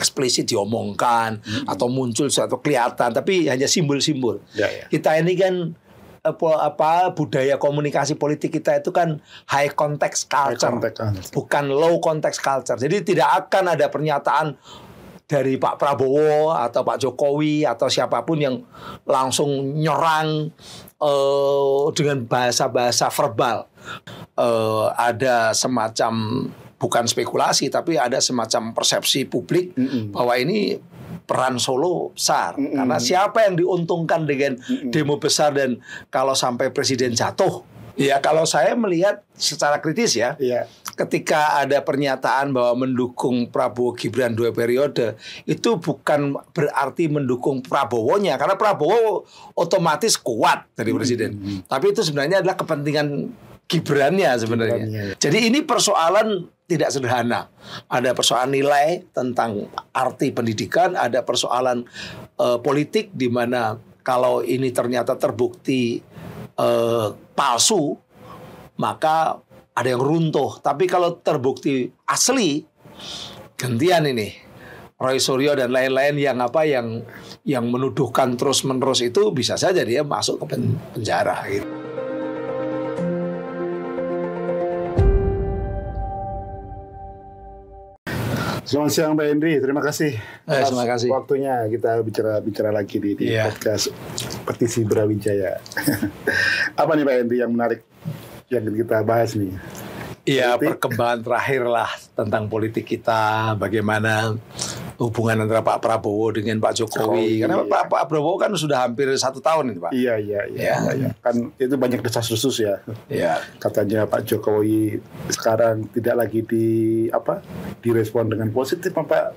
eksplisit diomongkan atau muncul suatu kelihatan, tapi hanya simbol-simbol. Kita ini kan budaya komunikasi politik kita itu kan high context culture, bukan low context culture. Jadi tidak akan ada pernyataan dari Pak Prabowo atau Pak Jokowi atau siapapun yang langsung nyerang dengan bahasa-bahasa verbal. Ada semacam, bukan spekulasi, tapi ada semacam persepsi publik bahwa ini peran Solo besar. Karena siapa yang diuntungkan dengan demo besar, dan kalau sampai presiden jatuh, ya kalau saya melihat secara kritis ya, ketika ada pernyataan bahwa mendukung Prabowo Gibran 2 periode, itu bukan berarti mendukung Prabowonya, karena Prabowo otomatis kuat dari presiden. Tapi itu sebenarnya adalah kepentingan Gibrannya sebenarnya. Jadi ini persoalan tidak sederhana. Ada persoalan nilai tentang arti pendidikan, ada persoalan politik di mana kalau ini ternyata terbukti palsu, maka ada yang runtuh. Tapi kalau terbukti asli, gantian ini. Roy Suryo dan lain-lain yang menuduhkan terus-menerus itu bisa saja dia masuk ke penjara gitu. Selamat siang Pak Henry, terima kasih terima kasih waktunya kita bicara lagi di podcast Petisi Brawijaya. Apa nih Pak Henry yang menarik yang kita bahas nih? Iya, perkembangan terakhir lah tentang politik kita, bagaimana hubungan antara Pak Prabowo dengan Pak Jokowi. Karena Pak Prabowo kan sudah hampir 1 tahun ini Pak. Iya. Kan itu banyak desas-desus ya. Katanya Pak Jokowi sekarang tidak lagi direspon dengan positif Pak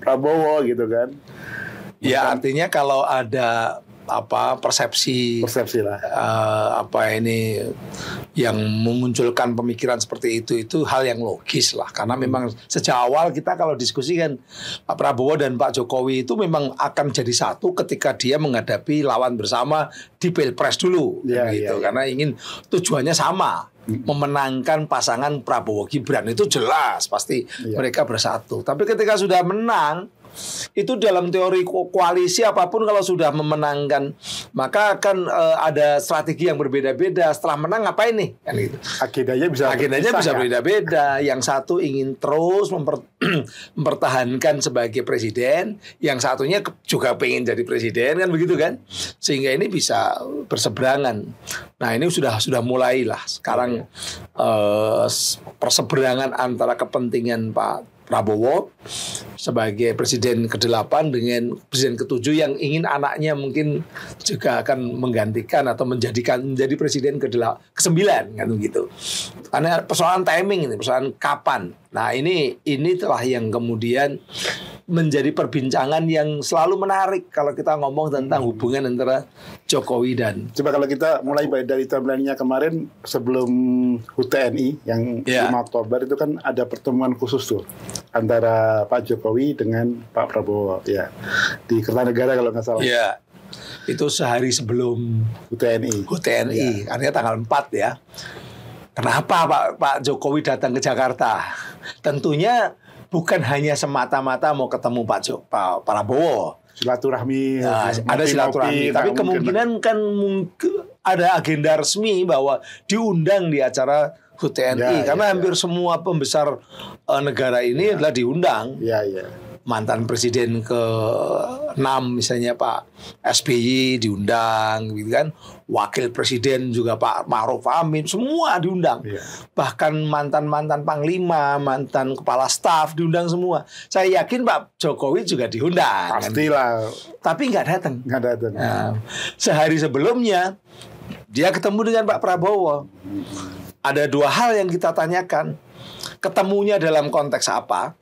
Prabowo gitu kan. Ya, artinya kalau ada persepsi lah ini yang memunculkan pemikiran seperti itu hal yang logis lah, karena memang sejak awal kita kalau diskusi kan Pak Prabowo dan Pak Jokowi itu memang akan jadi satu ketika dia menghadapi lawan bersama di Pilpres dulu karena ingin tujuannya sama, memenangkan pasangan Prabowo Gibran. Itu jelas pasti mereka bersatu. Tapi ketika sudah menang, itu dalam teori koalisi apapun kalau sudah memenangkan maka akan ada strategi yang berbeda-beda. Setelah menang ngapain nih? Kan gitu. Agendanya bisa beda-beda. Yang satu ingin terus mempertahankan sebagai presiden, yang satunya juga pengen jadi presiden, kan begitu kan? Sehingga ini bisa berseberangan. Nah, ini sudah mulailah sekarang perseberangan antara kepentingan Pak Prabowo sebagai presiden ke-8 dengan presiden ke-7 yang ingin anaknya mungkin juga akan menggantikan atau menjadi presiden ke-9 kan gitu. Karena persoalan timing ini, persoalan kapan. Nah, ini telah yang kemudian menjadi perbincangan yang selalu menarik kalau kita ngomong tentang hubungan antara Jokowi dan... Coba kalau kita mulai dari timeline-nya kemarin sebelum HUT TNI yang 5 Oktober itu kan ada pertemuan khusus tuh antara Pak Jokowi dengan Pak Prabowo di Kertanegara kalau nggak salah. Iya. Itu sehari sebelum HUT TNI. Artinya tanggal 4 ya. Kenapa Pak Jokowi datang ke Jakarta? Tentunya bukan hanya semata-mata mau ketemu Pak Prabowo. Silaturahmi. Ada silaturahmi. Tapi kemungkinan kan ada agenda resmi bahwa diundang di acara HUT TNI. Karena hampir semua pembesar negara ini adalah diundang. Mantan presiden ke-6 misalnya Pak SBY diundang gitu kan. Wakil presiden juga Pak Ma'ruf Amin, semua diundang. Bahkan mantan-mantan panglima, mantan kepala staf diundang semua. Saya yakin Pak Jokowi juga diundang. Pastilah. Kan? Tapi nggak datang. Nah, sehari sebelumnya dia ketemu dengan Pak Prabowo. Ada 2 hal yang kita tanyakan. Ketemunya dalam konteks apa?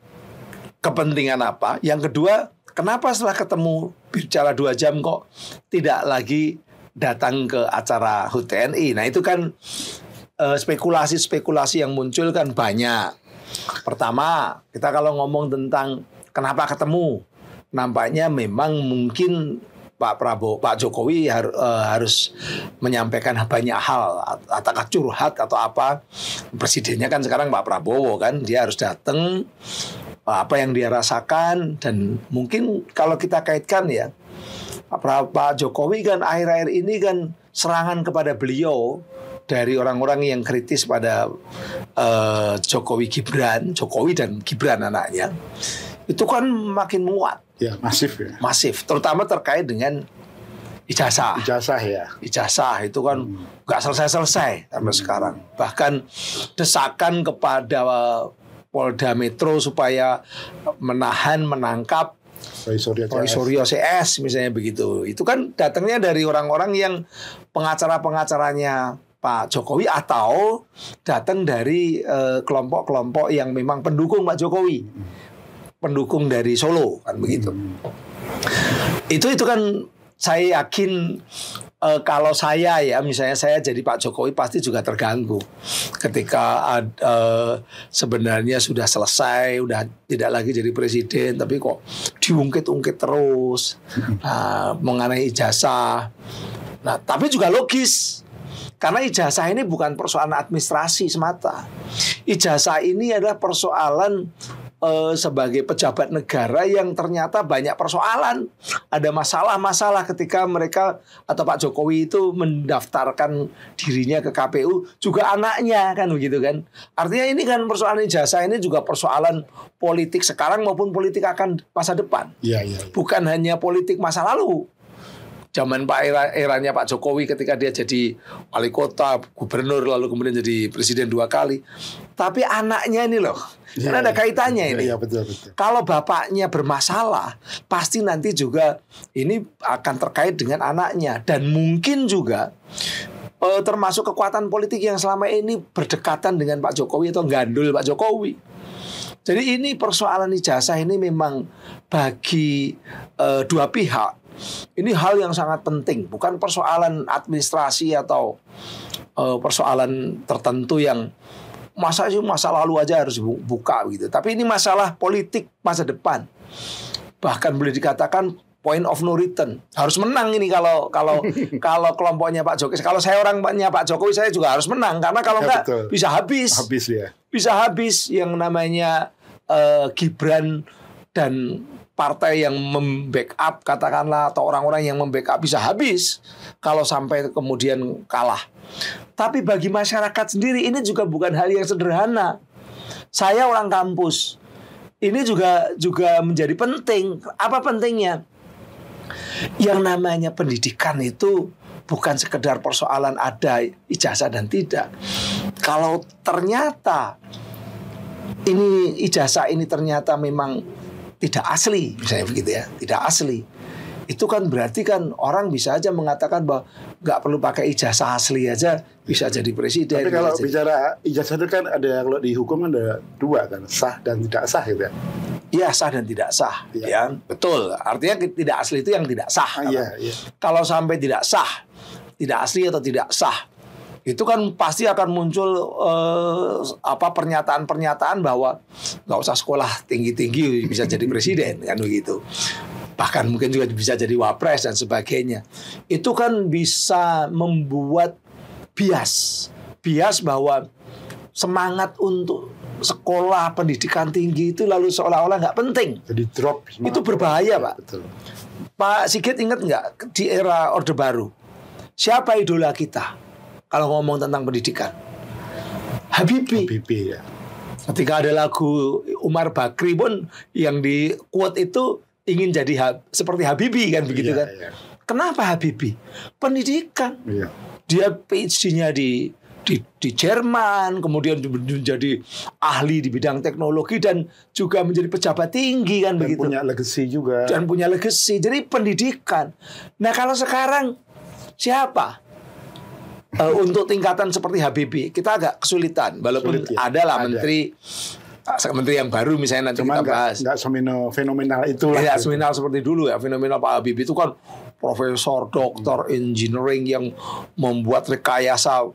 Kepentingan apa? Yang kedua, kenapa setelah ketemu bicara 2 jam kok tidak lagi datang ke acara HUT TNI? Nah, itu kan spekulasi-spekulasi yang muncul kan banyak. Pertama, kita kalau ngomong tentang kenapa ketemu, nampaknya memang mungkin Pak Jokowi harus menyampaikan banyak hal, atau curhat atau apa. Presidennya kan sekarang Pak Prabowo kan, dia harus datang apa yang dia rasakan. Dan mungkin kalau kita kaitkan ya, Pak Jokowi kan akhir-akhir ini kan serangan kepada beliau dari orang-orang yang kritis pada Jokowi dan Gibran anaknya, itu kan makin menguat. Ya, masif ya. Masif, terutama terkait dengan ijazah. Ijazah itu kan nggak selesai-selesai sampai sekarang. Bahkan desakan kepada Polda Metro supaya menangkap Roy Suryo CS misalnya begitu. Itu kan datangnya dari orang-orang yang pengacara-pengacaranya Pak Jokowi atau datang dari kelompok-kelompok yang memang pendukung Pak Jokowi. Pendukung dari Solo kan begitu. Itu kan saya yakin kalau saya ya, misalnya saya jadi Pak Jokowi pasti juga terganggu ketika sebenarnya sudah selesai, udah tidak lagi jadi presiden, tapi kok diungkit-ungkit terus mengenai ijazah. Nah, tapi juga logis karena ijazah ini bukan persoalan administrasi semata. Ijazah ini adalah persoalan sebagai pejabat negara yang ternyata banyak persoalan. Ada masalah-masalah ketika mereka atau Pak Jokowi itu mendaftarkan dirinya ke KPU, juga anaknya kan begitu kan. Artinya ini kan persoalan ijazah ini juga persoalan politik sekarang maupun politik akan masa depan. Bukan hanya politik masa lalu. Zaman eranya Pak Jokowi ketika dia jadi wali kota, gubernur, lalu kemudian jadi presiden 2 kali. Tapi anaknya ini loh, karena ada kaitannya ini. Betul. Kalau bapaknya bermasalah, pasti nanti juga ini akan terkait dengan anaknya. Dan mungkin juga termasuk kekuatan politik yang selama ini berdekatan dengan Pak Jokowi atau gandul Pak Jokowi. Jadi ini persoalan ijazah ini memang bagi dua pihak ini hal yang sangat penting, bukan persoalan administrasi atau persoalan tertentu yang masa lalu aja harus buka gitu. Tapi ini masalah politik masa depan. Bahkan boleh dikatakan point of no return. Harus menang ini kalau kelompoknya Pak Jokowi. Kalau saya orangnya Pak Jokowi, saya juga harus menang karena kalau enggak bisa habis. Bisa habis yang namanya Gibran dan partai yang membackup katakanlah atau orang-orang yang membackup bisa habis kalau sampai kemudian kalah. Tapi bagi masyarakat sendiri ini juga bukan hal yang sederhana. Saya orang kampus. Ini juga menjadi penting. Apa pentingnya? Yang namanya pendidikan itu bukan sekedar persoalan ada ijazah dan tidak. Kalau ternyata ini ijazah ini ternyata memang tidak asli, misalnya begitu ya, tidak asli. Itu kan berarti kan orang bisa aja mengatakan bahwa nggak perlu pakai ijazah asli aja bisa jadi presiden. Tapi kalau bicara ijazah itu kan ada, kalau di hukum ada 2 kan, sah dan tidak sah gitu ya. Iya, sah dan tidak sah, ya betul. Artinya tidak asli itu yang tidak sah. Kalau sampai tidak sah, tidak asli atau tidak sah, itu kan pasti akan muncul pernyataan-pernyataan bahwa nggak usah sekolah tinggi-tinggi bisa jadi presiden kan begitu. Bahkan mungkin juga bisa jadi wapres dan sebagainya. Itu kan bisa membuat bias bahwa semangat untuk sekolah pendidikan tinggi itu lalu seolah-olah nggak penting. Jadi drop. Itu berbahaya, Pak. Betul. Pak Sigit ingat nggak di era Orde Baru siapa idola kita? Kalau ngomong tentang pendidikan, Habibie ya. Ketika ada lagu Umar Bakri pun yang di quote itu ingin jadi seperti Habibie kan begitu kan. Kenapa Habibie? Pendidikan. Dia PhD-nya di Jerman, kemudian menjadi ahli di bidang teknologi dan juga menjadi pejabat tinggi kan begitu. Punya legacy juga. Dan punya legacy. Jadi pendidikan. Nah, kalau sekarang siapa? Untuk tingkatan seperti Habibie kita agak kesulitan walaupun adalah menteri yang baru misalnya nanti kita bahas. Nggak fenomenal itu lah. Tidak fenomenal seperti dulu ya. Fenomenal Pak Habibie itu kan profesor, doktor, engineering yang membuat rekayasa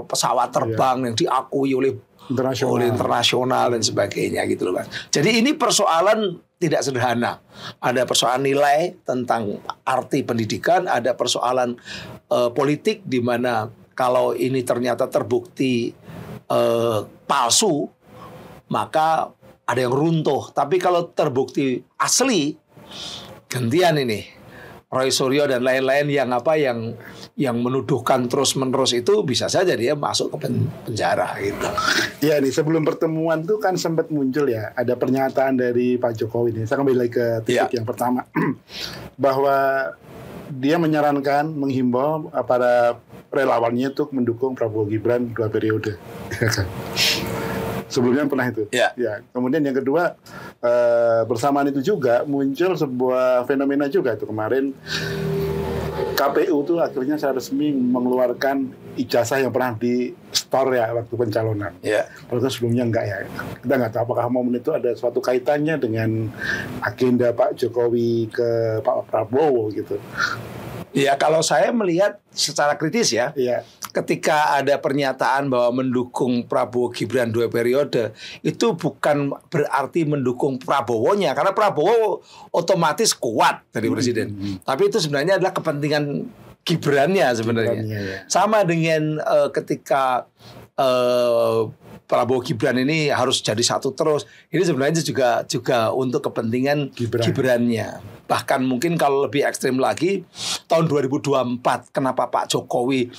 pesawat terbang yang diakui oleh internasional dan sebagainya gitu loh, Mas. Jadi ini persoalan tidak sederhana. Ada persoalan nilai tentang arti pendidikan, ada persoalan politik di mana kalau ini ternyata terbukti palsu, maka ada yang runtuh. Tapi kalau terbukti asli, gantian ini. Roy Suryo dan lain-lain yang menuduhkan terus-menerus itu bisa saja dia masuk ke penjara gitu. Ya nih sebelum pertemuan tuh kan sempat muncul ya ada pernyataan dari Pak Jokowi nih. Saya kembali lagi ke titik yang pertama bahwa dia menyarankan menghimbau para relawannya untuk mendukung Prabowo Gibran 2 periode. Sebelumnya pernah itu. Ya. Kemudian yang kedua bersamaan itu juga muncul sebuah fenomena juga itu kemarin KPU tuh akhirnya secara resmi mengeluarkan ijazah yang pernah di store ya waktu pencalonan. Padahal sebelumnya enggak ya. Kita nggak tahu apakah momen itu ada suatu kaitannya dengan agenda Pak Jokowi ke Pak Prabowo gitu. Ya kalau saya melihat secara kritis ya, ketika ada pernyataan bahwa mendukung Prabowo Gibran 2 periode, itu bukan berarti mendukung Prabowo-nya, karena Prabowo otomatis kuat dari presiden. Tapi itu sebenarnya adalah kepentingan Gibran-nya sebenarnya. Sama dengan ketika Prabowo Gibran ini harus jadi satu terus. Ini sebenarnya juga untuk kepentingan Gibran-nya. Bahkan mungkin kalau lebih ekstrim lagi, tahun 2024 kenapa Pak Jokowi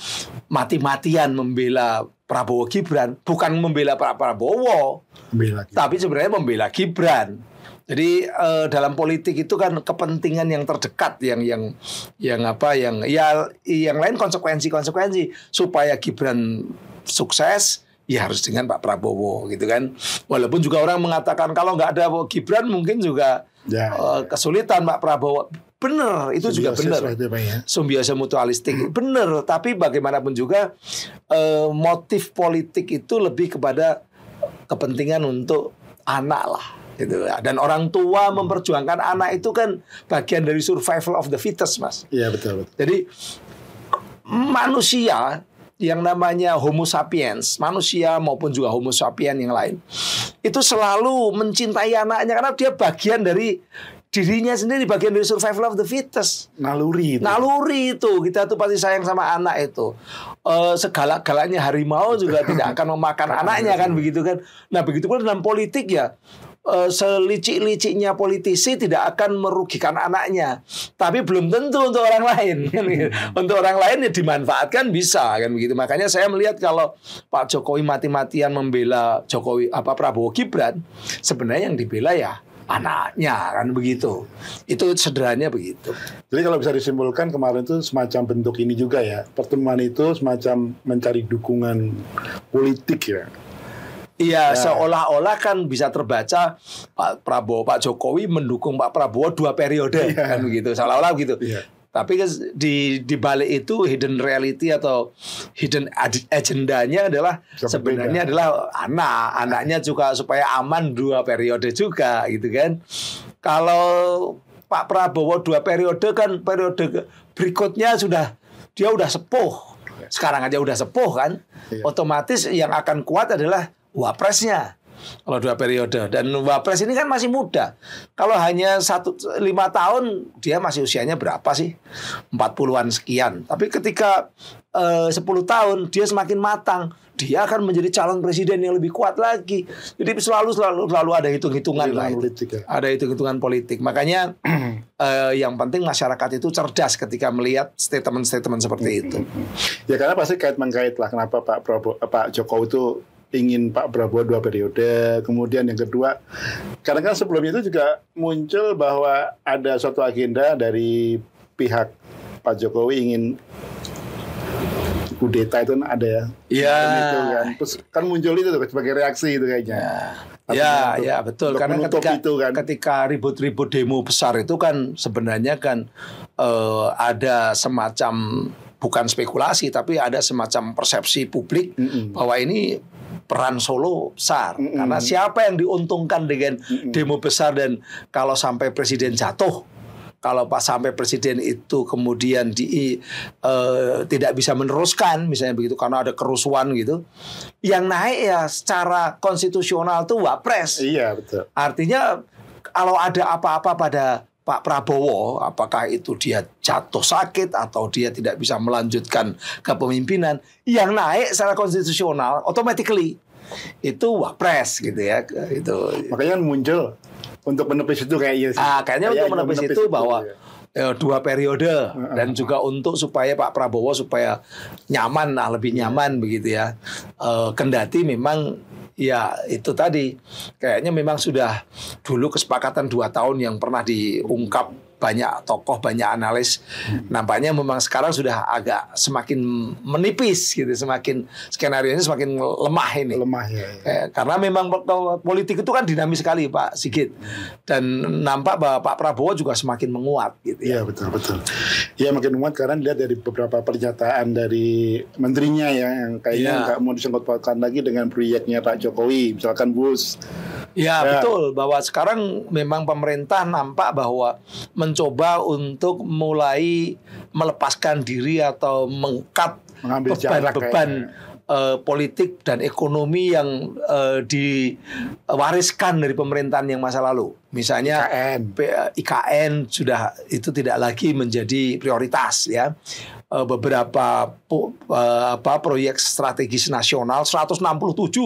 mati-matian membela Prabowo Gibran? Bukan membela Pak Prabowo, tapi sebenarnya membela Gibran. Jadi dalam politik itu kan kepentingan yang terdekat yang lain konsekuensi supaya Gibran sukses. Ya harus dengan Pak Prabowo gitu kan. Walaupun juga orang mengatakan kalau nggak ada Gibran mungkin juga kesulitan Pak Prabowo. Bener, itu juga bener. Simbiosis mutualistik bener. Tapi bagaimanapun juga motif politik itu lebih kepada kepentingan untuk anak lah. Gitu. Dan orang tua memperjuangkan anak itu kan bagian dari survival of the fittest, Mas. Iya betul. Jadi manusia yang namanya Homo sapiens, manusia maupun juga Homo sapiens yang lain, itu selalu mencintai anaknya karena dia bagian dari dirinya sendiri, bagian dari survival of the fittest. Naluri itu. Kita tuh pasti sayang sama anak itu. Segala-galanya harimau juga tidak akan memakan anaknya kan begitu kan. Nah begitu pun dalam politik ya. Selicik-liciknya politisi tidak akan merugikan anaknya, tapi belum tentu untuk orang lain. Untuk orang lain ya dimanfaatkan bisa kan begitu. Makanya saya melihat kalau Pak Jokowi mati-matian membela Prabowo Gibran, sebenarnya yang dibela ya anaknya kan begitu. Itu sederhananya begitu. Jadi kalau bisa disimpulkan kemarin itu semacam bentuk ini juga ya. Pertemuan itu semacam mencari dukungan politik ya. Iya, seolah-olah kan bisa terbaca Pak Jokowi mendukung Pak Prabowo 2 periode kan begitu, seolah-olah begitu. Tapi di balik itu hidden reality atau hidden agendanya adalah sebenarnya adalah anaknya juga supaya aman 2 periode juga gitu kan. Kalau Pak Prabowo 2 periode kan periode berikutnya dia udah sepuh. Sekarang aja udah sepuh kan. Otomatis yang akan kuat adalah wapresnya kalau 2 periode, dan wapres ini kan masih muda. Kalau hanya 5 tahun dia masih usianya berapa sih? 40-an sekian. Tapi ketika 10 tahun dia semakin matang, dia akan menjadi calon presiden yang lebih kuat lagi. Jadi selalu ada hitung-hitungan lah itu. Ada hitung-hitungan politik. Makanya yang penting masyarakat itu cerdas ketika melihat statement-statement seperti itu. Ya karena pasti kait-mengkait lah kenapa Pak Jokowi itu ingin Pak Prabowo 2 periode. Kemudian yang kedua, karena kan sebelumnya itu juga muncul bahwa ada suatu agenda dari pihak Pak Jokowi ingin kudeta itu ada ya. Iya. Itu kan. Terus kan muncul itu sebagai reaksi itu kayaknya. Ya betul. Karena ketika ribut-ribut demo besar itu kan sebenarnya kan ada semacam bukan spekulasi tapi ada semacam persepsi publik bahwa ini peran Solo besar. Karena siapa yang diuntungkan dengan demo besar, dan kalau sampai presiden jatuh, kalau pas sampai presiden itu kemudian tidak bisa meneruskan misalnya begitu karena ada kerusuhan gitu, yang naik ya secara konstitusional tuh wapres. Iya betul. Artinya kalau ada apa-apa pada Pak Prabowo, apakah itu dia jatuh sakit atau dia tidak bisa melanjutkan kepemimpinan, yang naik secara konstitusional automatically itu wapres gitu ya. Itu. Makanya muncul untuk menepis itu kayaknya sih. Kayaknya untuk menepis itu bahwa ya. 2 periode dan juga untuk supaya Pak Prabowo supaya nyaman lah, lebih nyaman begitu ya. Kendati memang ya itu tadi kayaknya memang sudah dulu kesepakatan 2 tahun yang pernah diungkap banyak tokoh, banyak analis. Nampaknya memang sekarang sudah agak semakin menipis gitu, semakin skenario ini semakin lemah ini. Lemah ya. Karena memang politik itu kan dinamis sekali Pak Sigit. Dan nampak bahwa Pak Prabowo juga semakin menguat gitu ya. Iya betul. Ya makin menguat karena dilihat dari beberapa pernyataan dari menterinya ya yang kayaknya nggak mau disangkut-pautkan lagi dengan proyeknya Pak Jokowi, misalkan bus. Ya betul, bahwa sekarang memang pemerintah nampak bahwa mencoba untuk mulai melepaskan diri atau mengkat beban-beban politik dan ekonomi yang diwariskan dari pemerintahan yang masa lalu. Misalnya IKN sudah itu tidak lagi menjadi prioritas ya. Beberapa proyek strategis nasional 167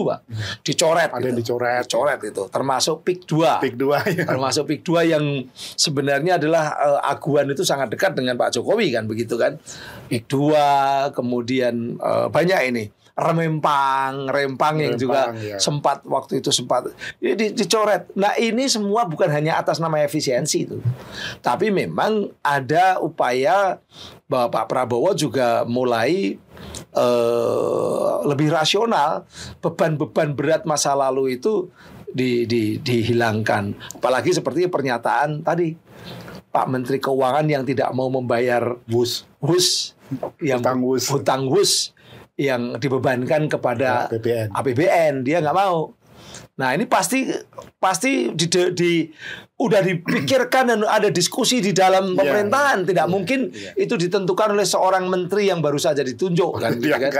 Pak dicoret. Ada gitu. dicoret itu termasuk PIK 2 ya. Termasuk PIK 2 yang sebenarnya adalah aguan itu sangat dekat dengan Pak Jokowi kan begitu kan. PIK 2 kemudian banyak ini Rempang yang juga ya. sempat dicoret. Nah ini semua bukan hanya atas nama efisiensi itu, tapi memang ada upaya bahwa Pak Prabowo juga mulai lebih rasional, beban-beban berat masa lalu itu dihilangkan. Apalagi seperti pernyataan tadi Pak Menteri Keuangan yang tidak mau membayar WUS yang hutang WUS yang dibebankan kepada APBN, dia nggak mau. Nah ini pasti udah dipikirkan dan ada diskusi di dalam pemerintahan. Tidak mungkin itu ditentukan oleh seorang menteri yang baru saja ditunjuk kan, gitu kan?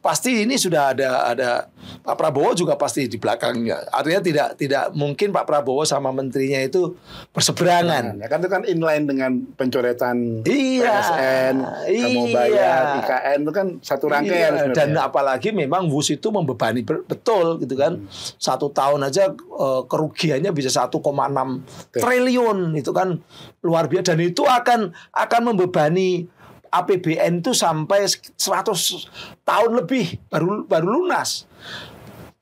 Pasti ini sudah ada Pak Prabowo juga pasti di belakangnya. Artinya tidak mungkin Pak Prabowo sama menterinya itu berseberangan. Kan itu kan inline dengan pencoretan PSN, mau bayar IKN itu kan satu rangkaian. Dan apalagi memang WUS itu membebani betul gitu kan. 1 tahun aja kerugiannya bisa 1,6 triliun, itu kan luar biasa, dan itu akan membebani APBN itu sampai 100 tahun lebih baru lunas.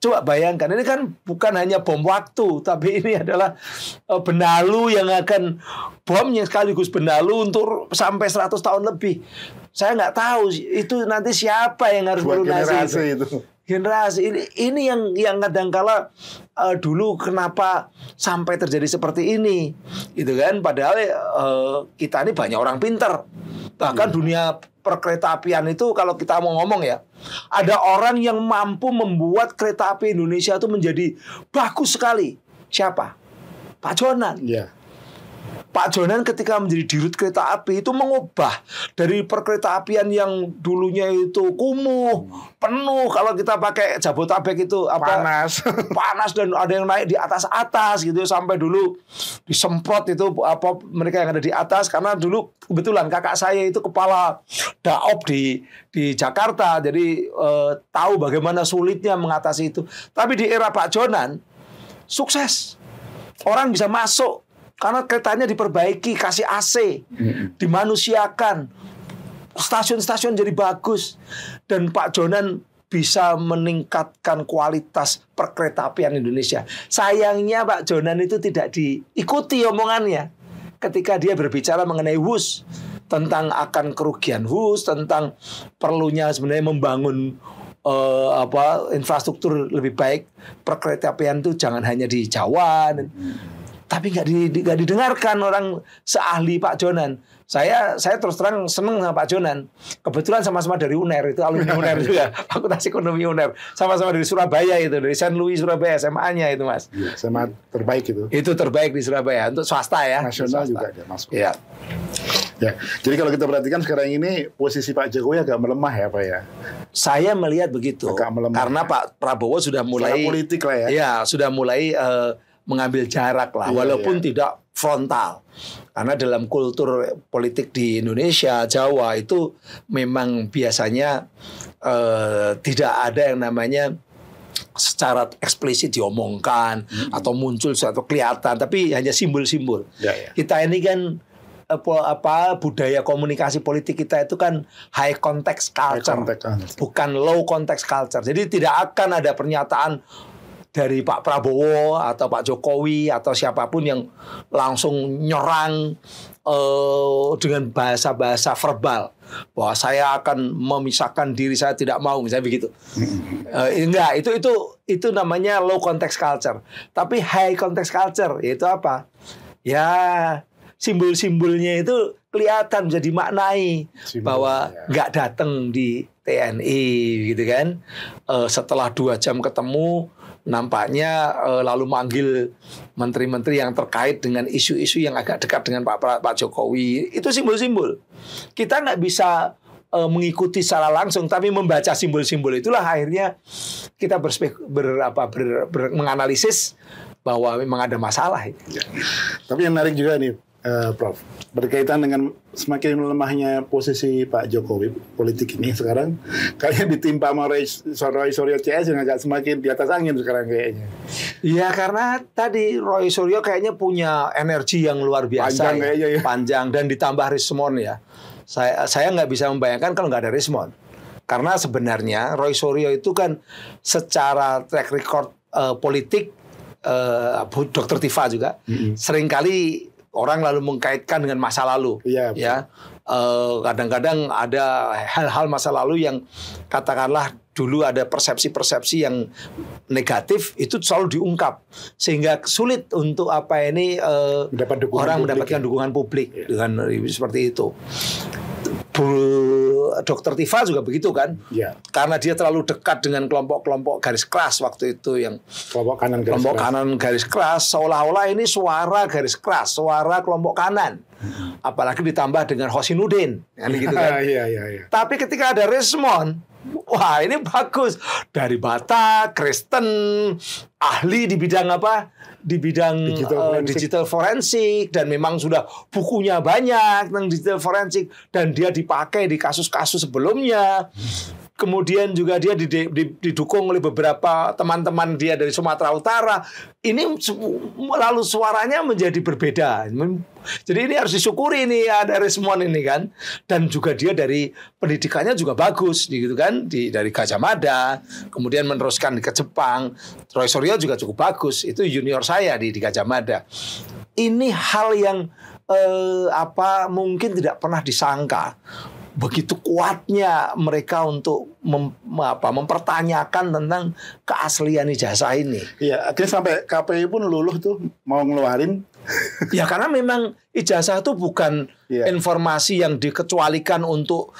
Coba bayangkan, ini kan bukan hanya bom waktu, tapi ini adalah benalu yang akan bomnya sekaligus benalu untuk sampai 100 tahun lebih. Saya nggak tahu itu nanti siapa yang harus melunasi itu. Generasi ini yang kadangkala dulu kenapa sampai terjadi seperti ini, gitu kan? Padahal kita ini banyak orang pinter. Bahkan dunia perkeretaapian itu kalau kita mau ngomong ya, ada orang yang mampu membuat kereta api Indonesia itu menjadi bagus sekali. Siapa? Pak Jonan. Yeah. Pak Jonan ketika menjadi dirut kereta api itu mengubah dari perkeretaapian yang dulunya itu kumuh, penuh, kalau kita pakai Jabotabek itu panas dan ada yang naik di atas gitu, sampai dulu disemprot itu mereka yang ada di atas, karena dulu kebetulan kakak saya itu kepala Daop di Jakarta, jadi tahu bagaimana sulitnya mengatasi itu. Tapi di era Pak Jonan sukses, orang bisa masuk karena keretanya diperbaiki, kasih AC, dimanusiakan, stasiun-stasiun jadi bagus, dan Pak Jonan bisa meningkatkan kualitas perkeretaapian Indonesia. Sayangnya Pak Jonan itu tidak diikuti omongannya ketika dia berbicara mengenai WUS, tentang akan kerugian WUS, tentang perlunya sebenarnya membangun infrastruktur lebih baik perkeretaapian itu jangan hanya di Jawa. Tapi nggak didengarkan orang seahli Pak Jonan. Saya terus terang seneng sama Pak Jonan. Kebetulan sama-sama dari UNER, itu alumni UNER juga, Fakultas Ekonomi UNER. Sama-sama dari Surabaya itu, dari Saint Louis Surabaya, SMA-nya itu Mas. Ya, SMA terbaik itu. Itu terbaik di Surabaya untuk swasta ya. Nasional swasta juga dia masuk. Iya. Ya, jadi kalau kita perhatikan sekarang ini posisi Pak Jokowi agak melemah ya Pak ya. Saya melihat begitu. Agak melemah. Karena Pak Prabowo sudah mulai secara politik lah ya. Iya, sudah mulai mengambil jarak lah, walaupun tidak frontal. Karena dalam kultur politik di Indonesia, Jawa itu memang biasanya tidak ada yang namanya secara eksplisit diomongkan atau muncul atau kelihatan, tapi hanya simbol-simbol. Kita ini kan budaya komunikasi politik kita itu kan high context culture, bukan low context culture. Jadi tidak akan ada pernyataan dari Pak Prabowo atau Pak Jokowi atau siapapun yang langsung nyerang dengan bahasa-bahasa verbal bahwa saya akan memisahkan diri, saya tidak mau, misalnya begitu. Enggak, itu namanya low context culture. Tapi high context culture yaitu apa? Ya, simbol-simbolnya itu kelihatan, bisa dimaknai bahwa nggak datang di TNI gitu kan. Setelah 2 jam ketemu, nampaknya lalu manggil menteri-menteri yang terkait dengan isu-isu yang agak dekat dengan Pak Jokowi. Itu simbol-simbol. Kita nggak bisa mengikuti secara langsung, tapi membaca simbol-simbol itulah akhirnya kita menganalisis bahwa memang ada masalah. Tapi yang menarik juga nih, Prof, berkaitan dengan semakin melemahnya posisi Pak Jokowi politik ini sekarang, kayaknya ditimpa sama Roy Suryo CS yang agak semakin di atas angin sekarang kayaknya. Iya, karena tadi Roy Suryo kayaknya punya energi yang luar biasa, panjang dan ditambah Rismon ya. Saya nggak bisa membayangkan kalau nggak ada Rismon, karena sebenarnya Roy Suryo itu kan secara track record politik, Dr. Tifa juga seringkali orang lalu mengkaitkan dengan masa lalu, ya. Kadang-kadang ada hal-hal masa lalu yang katakanlah dulu ada persepsi-persepsi yang negatif, itu selalu diungkap sehingga sulit untuk orang mendapatkan dukungan publik dengan seperti itu. Dr. Tifa juga begitu kan, karena dia terlalu dekat dengan kelompok-kelompok garis keras waktu itu, yang kelompok kanan garis keras, seolah-olah ini suara garis keras, suara kelompok kanan, apalagi ditambah dengan Hosinuddin, gitu kan. Tapi ketika ada Rismon, wah ini bagus, dari Batak, Kristen, ahli di bidang apa? Di bidang digital forensik, dan memang sudah bukunya banyak tentang digital forensik, dan dia dipakai di kasus-kasus sebelumnya. Kemudian juga dia didukung oleh beberapa teman-teman dia dari Sumatera Utara. Ini lalu suaranya menjadi berbeda. Jadi ini harus disyukuri, ini ada Rismon ini kan. Dan juga dia dari pendidikannya juga bagus gitu kan, dari Gajah Mada, kemudian meneruskan ke Jepang. Roy Suryo juga cukup bagus, itu junior saya di Gajah Mada. Ini hal yang mungkin tidak pernah disangka. Begitu kuatnya mereka untuk mempertanyakan tentang keaslian ijazah ini. Iya, akhirnya sampai KPI pun luluh tuh mau ngeluarin. Ya karena memang ijazah itu bukan informasi yang dikecualikan untuk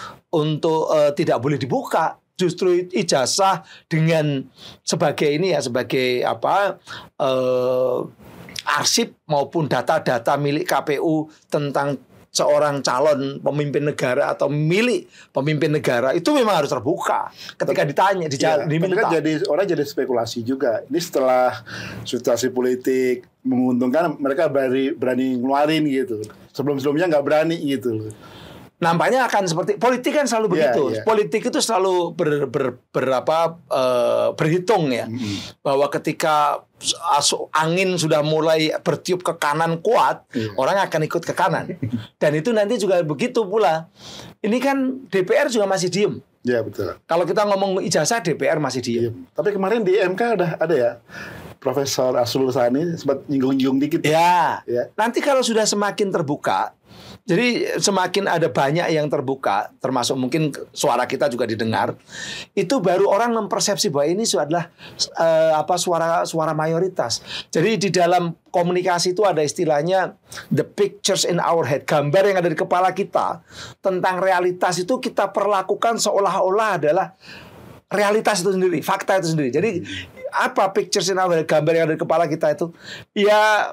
tidak boleh dibuka. Justru ijazah dengan sebagai arsip maupun data-data milik KPU tentang seorang calon pemimpin negara atau milik pemimpin negara itu memang harus terbuka ketika ditanya, diminta. Kan orang jadi spekulasi juga. Ini setelah situasi politik menguntungkan, mereka berani ngeluarin gitu. Sebelum-sebelumnya nggak berani gitu. Nampaknya akan seperti politik kan selalu begitu. Politik itu selalu berhitung ya. Bahwa ketika angin sudah mulai bertiup ke kanan kuat, orang akan ikut ke kanan. Dan itu nanti juga begitu pula. Ini kan DPR juga masih diem. Ya betul. Kalau kita ngomong ijazah, DPR masih diem. Tapi kemarin di MK ada ya, Profesor Asrul Sani sempat nyinggung-nyinggung dikit. Ya. Nanti kalau sudah semakin terbuka, jadi semakin ada banyak yang terbuka, termasuk mungkin suara kita juga didengar, itu baru orang mempersepsi bahwa ini adalah suara mayoritas. Jadi di dalam komunikasi itu ada istilahnya the pictures in our head, gambar yang ada di kepala kita tentang realitas itu kita perlakukan seolah-olah adalah realitas itu sendiri, fakta itu sendiri. Jadi apa pictures in our head, gambar yang ada di kepala kita itu? Ya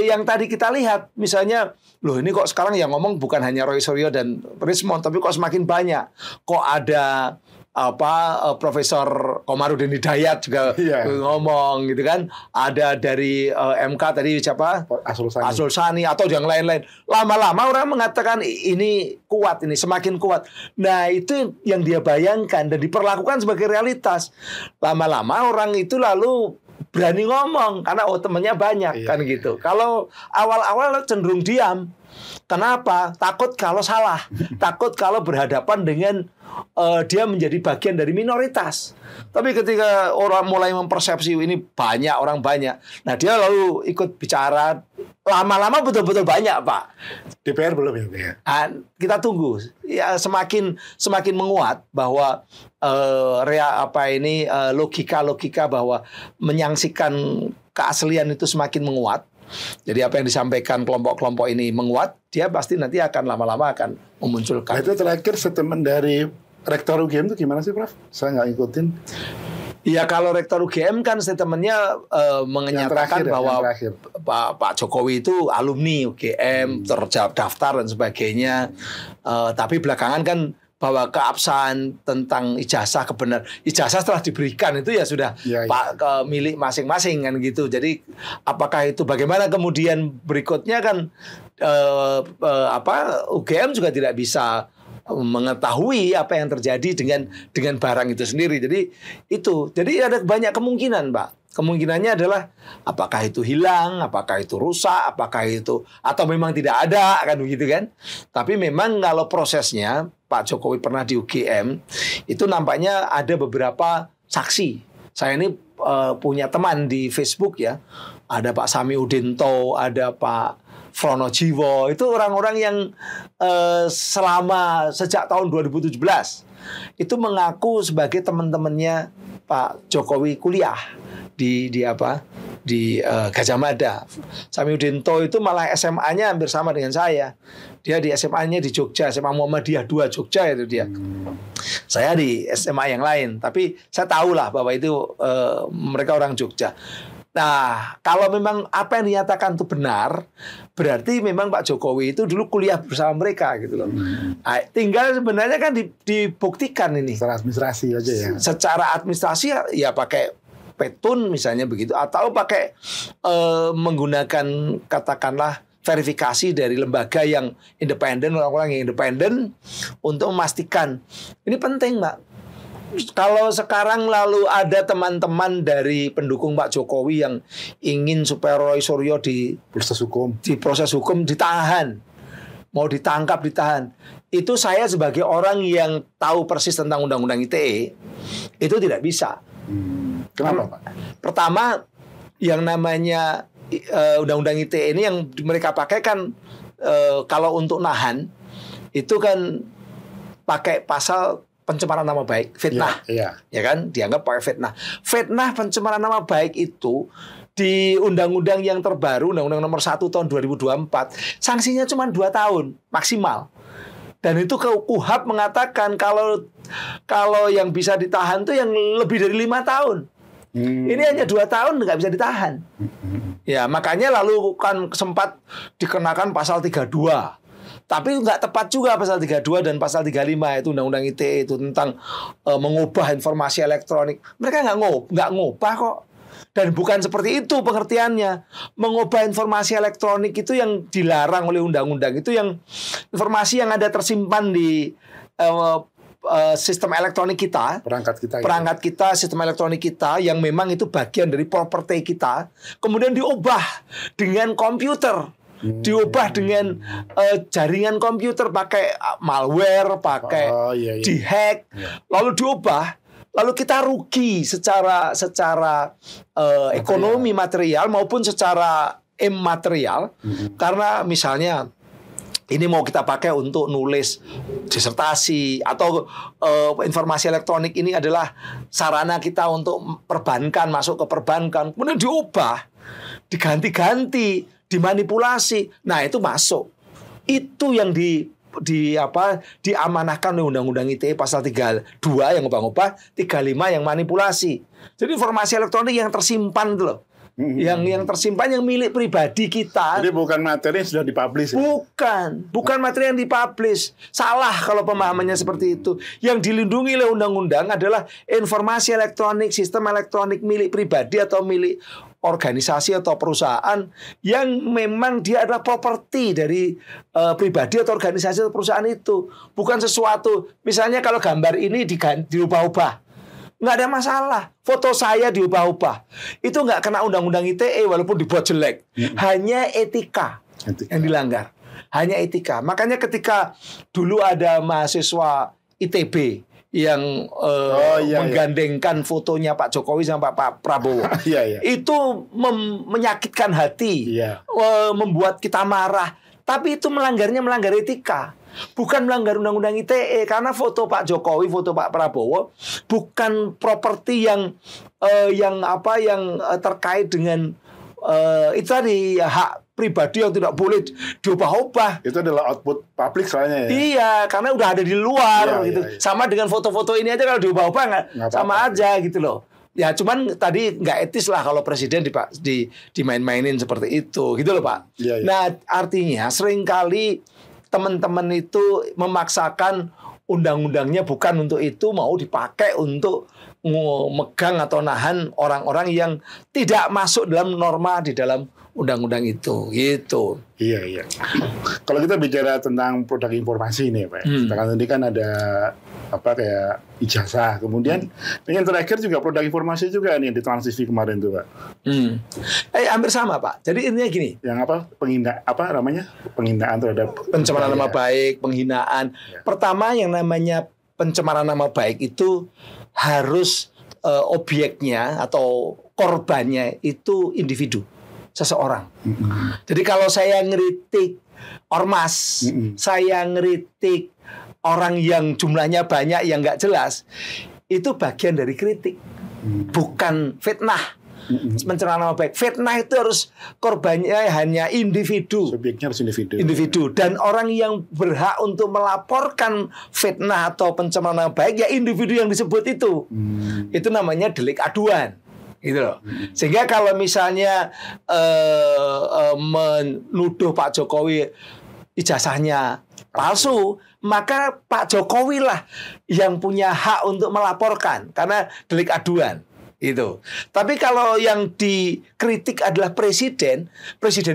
yang tadi kita lihat, misalnya, loh ini kok sekarang yang ngomong bukan hanya Roy Suryo dan Rismon, tapi kok semakin banyak. Kok ada Profesor Komarudin Hidayat juga ngomong gitu kan. Ada dari MK tadi siapa? Arsul Sani atau yang lain-lain. Lama-lama orang mengatakan ini kuat, ini semakin kuat. Nah, itu yang dia bayangkan dan diperlakukan sebagai realitas. Lama-lama orang itu lalu berani ngomong karena temannya banyak kan gitu. Kalau awal-awal cenderung diam. Kenapa? Takut kalau salah, takut kalau berhadapan dengan dia menjadi bagian dari minoritas. Tapi ketika orang mulai mempersepsi ini orang banyak, nah dia lalu ikut bicara. Lama-lama betul-betul banyak, Pak. DPR belum ya? Kita tunggu. Ya, semakin menguat bahwa logika bahwa menyaksikan keaslian itu semakin menguat. Jadi apa yang disampaikan kelompok-kelompok ini menguat, dia pasti nanti akan lama-lama akan memunculkan. Nah, itu terakhir statement dari Rektor UGM itu gimana sih, Prof? Saya nggak ngikutin. Ya, kalau Rektor UGM kan statementnya menyatakan bahwa Pak Jokowi itu alumni UGM, terjawab daftar dan sebagainya. Tapi belakangan kan bahwa keabsahan tentang ijazah ijazah setelah diberikan itu ya sudah milik masing-masing kan gitu. Jadi apakah itu bagaimana kemudian berikutnya kan UGM juga tidak bisa mengetahui apa yang terjadi dengan barang itu sendiri. Jadi ada banyak kemungkinan, Pak. Kemungkinannya adalah apakah itu hilang, apakah itu rusak, apakah itu atau memang tidak ada kan begitu kan. Tapi memang kalau prosesnya Pak Jokowi pernah di UGM itu nampaknya ada beberapa saksi. Saya ini punya teman di Facebook ya. Ada Pak Samiudinto, ada Pak Fronojiwo, itu orang-orang yang sejak tahun 2017 itu mengaku sebagai teman-temannya Pak Jokowi kuliah di Gajah Mada. Samiudinto itu malah SMA-nya hampir sama dengan saya. Dia di SMA-nya di Jogja, SMA Muhammadiyah 2 Jogja itu dia. Saya di SMA yang lain, tapi saya tahulah bahwa itu mereka orang Jogja. Nah, kalau memang apa yang dinyatakan itu benar, berarti memang Pak Jokowi itu dulu kuliah bersama mereka gitu loh. Nah, tinggal sebenarnya kan dibuktikan ini. Secara administrasi aja ya. Secara administrasi ya pakai petun misalnya begitu, atau pakai menggunakan katakanlah verifikasi dari lembaga yang independen, orang-orang yang independen untuk memastikan. Ini penting, Mbak. Kalau sekarang lalu ada teman-teman dari pendukung Pak Jokowi yang ingin supaya Roy Suryo di proses hukum ditahan, mau ditangkap ditahan, itu saya sebagai orang yang tahu persis tentang undang-undang ITE itu tidak bisa. Kenapa, Pak? Pertama, yang namanya undang-undang ITE ini yang mereka pakai kan kalau untuk nahan itu kan pakai pasal pencemaran nama baik, fitnah, ya kan, dianggap pakai fitnah. Fitnah pencemaran nama baik itu di undang-undang yang terbaru, Undang-Undang Nomor 1 Tahun 2024, sanksinya cuma 2 tahun maksimal. Dan itu KUHP mengatakan kalau yang bisa ditahan itu yang lebih dari 5 tahun. Ini hanya 2 tahun nggak bisa ditahan. Ya makanya lalu kan sempat dikenakan pasal 32. Tapi nggak tepat juga pasal 32 dan pasal 35 itu Undang-Undang ITE itu tentang mengubah informasi elektronik. Mereka nggak ngubah kok. Dan bukan seperti itu pengertiannya. Mengubah informasi elektronik itu yang dilarang oleh undang-undang. Itu yang informasi yang ada tersimpan di sistem elektronik kita. Perangkat kita, sistem elektronik kita yang memang itu bagian dari properti kita. Kemudian diubah dengan komputer. Diubah dengan jaringan komputer pakai malware, pakai dihack, lalu diubah, lalu kita rugi secara ekonomi material maupun secara immaterial, karena misalnya ini mau kita pakai untuk nulis disertasi atau informasi elektronik ini adalah sarana kita untuk perbankan, masuk ke perbankan, kemudian diubah, diganti-ganti, dimanipulasi. Nah, itu masuk. Itu yang diamanahkan oleh Undang-Undang ITE pasal 32 yang ngubah-ngubah, 35 yang manipulasi. Jadi informasi elektronik yang tersimpan itu loh. Yang tersimpan yang milik pribadi kita. Jadi bukan materi yang sudah dipublish. Bukan materi yang dipublish. Salah kalau pemahamannya seperti itu. Yang dilindungi oleh undang-undang adalah informasi elektronik, sistem elektronik milik pribadi atau milik organisasi atau perusahaan yang memang dia adalah properti dari pribadi atau organisasi atau perusahaan itu. Bukan sesuatu, misalnya kalau gambar ini diubah-ubah, nggak ada masalah. Foto saya diubah-ubah, itu nggak kena undang-undang ITE walaupun dibuat jelek. Hanya etika yang dilanggar. Hanya etika. Makanya ketika dulu ada mahasiswa ITB yang menggandengkan fotonya Pak Jokowi sama Pak Prabowo, itu menyakitkan hati, membuat kita marah. Tapi itu melanggar etika, bukan melanggar undang-undang ITE, karena foto Pak Jokowi, foto Pak Prabowo bukan properti yang terkait dengan itu tadi hak pribadi yang tidak boleh diubah-ubah. Itu adalah output publik soalnya ya. Iya, karena udah ada di luar gitu. Iya. Sama dengan foto-foto ini aja kalau diubah-ubah nggak sama aja gitu loh. Ya cuman tadi nggak etis lah kalau presiden dimain-mainin seperti itu gitu loh Pak. Iya. Nah artinya seringkali teman-teman itu memaksakan undang-undangnya bukan untuk itu, mau dipakai untuk megang atau nahan orang-orang yang tidak masuk dalam norma di dalam undang-undang itu, gitu. Iya. Kalau kita bicara tentang produk informasi nih, Pak. Sekarang tadi kan ada kayak ijazah, kemudian yang terakhir juga produk informasi juga nih di Trans TV kemarin tuh, Pak. Hampir sama, Pak. Jadi intinya gini. Yang penghinaan terhadap pencemaran nama baik, penghinaan. Ya. Pertama yang namanya pencemaran nama baik itu harus objeknya atau korbannya itu individu, seseorang. Jadi kalau saya ngeritik ormas, saya ngeritik orang yang jumlahnya banyak yang nggak jelas, itu bagian dari kritik, bukan fitnah. Pencemaran nama baik, fitnah itu harus korbannya hanya individu. Subjeknya harus individu. Dan orang yang berhak untuk melaporkan fitnah atau pencemaran nama baik ya individu yang disebut itu. Itu namanya delik aduan. Gitu loh. Sehingga kalau misalnya menuduh Pak Jokowi ijazahnya palsu, maka Pak Jokowi lah yang punya hak untuk melaporkan karena delik aduan itu. Tapi kalau yang dikritik adalah presiden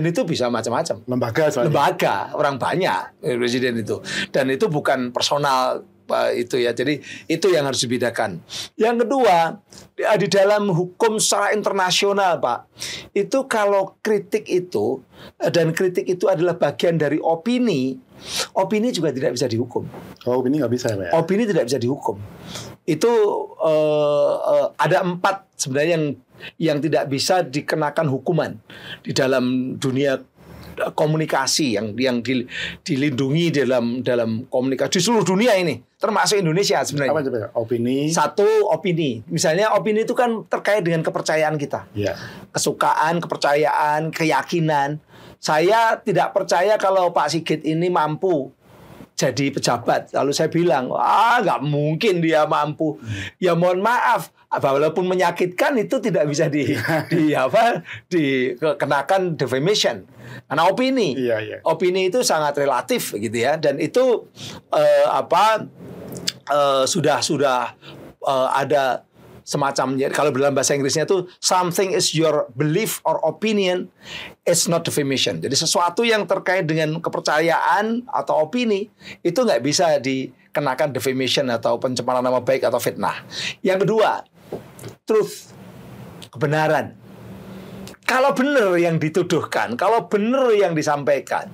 itu bisa macam-macam. Lembaga, orang banyak presiden itu. Dan itu bukan personal itu ya. Jadi itu yang harus dibedakan. Yang kedua, di dalam hukum secara internasional, Pak, itu kalau kritik itu dan kritik itu adalah bagian dari opini juga tidak bisa dihukum. Opini nggak bisa, Pak. Opini tidak bisa dihukum. Itu ada 4 sebenarnya yang tidak bisa dikenakan hukuman di dalam dunia komunikasi yang dilindungi dalam komunikasi di seluruh dunia ini, termasuk Indonesia sebenarnya. Apa coba? Opini. Satu, opini. Misalnya opini itu kan terkait dengan kepercayaan kita. Ya. Kesukaan, kepercayaan, keyakinan. Saya tidak percaya kalau Pak Sigit ini mampu jadi pejabat. Lalu saya bilang, nggak mungkin dia mampu. Ya mohon maaf, walaupun menyakitkan itu tidak bisa dikenakan defamation. Karena opini, opini itu sangat relatif gitu ya. Dan itu sudah ada semacamnya. Kalau dalam bahasa Inggrisnya itu something is your belief or opinion, it's not defamation. Jadi sesuatu yang terkait dengan kepercayaan atau opini itu nggak bisa dikenakan defamation atau pencemaran nama baik atau fitnah. Yang kedua, truth, kebenaran. Kalau benar yang dituduhkan, kalau benar yang disampaikan,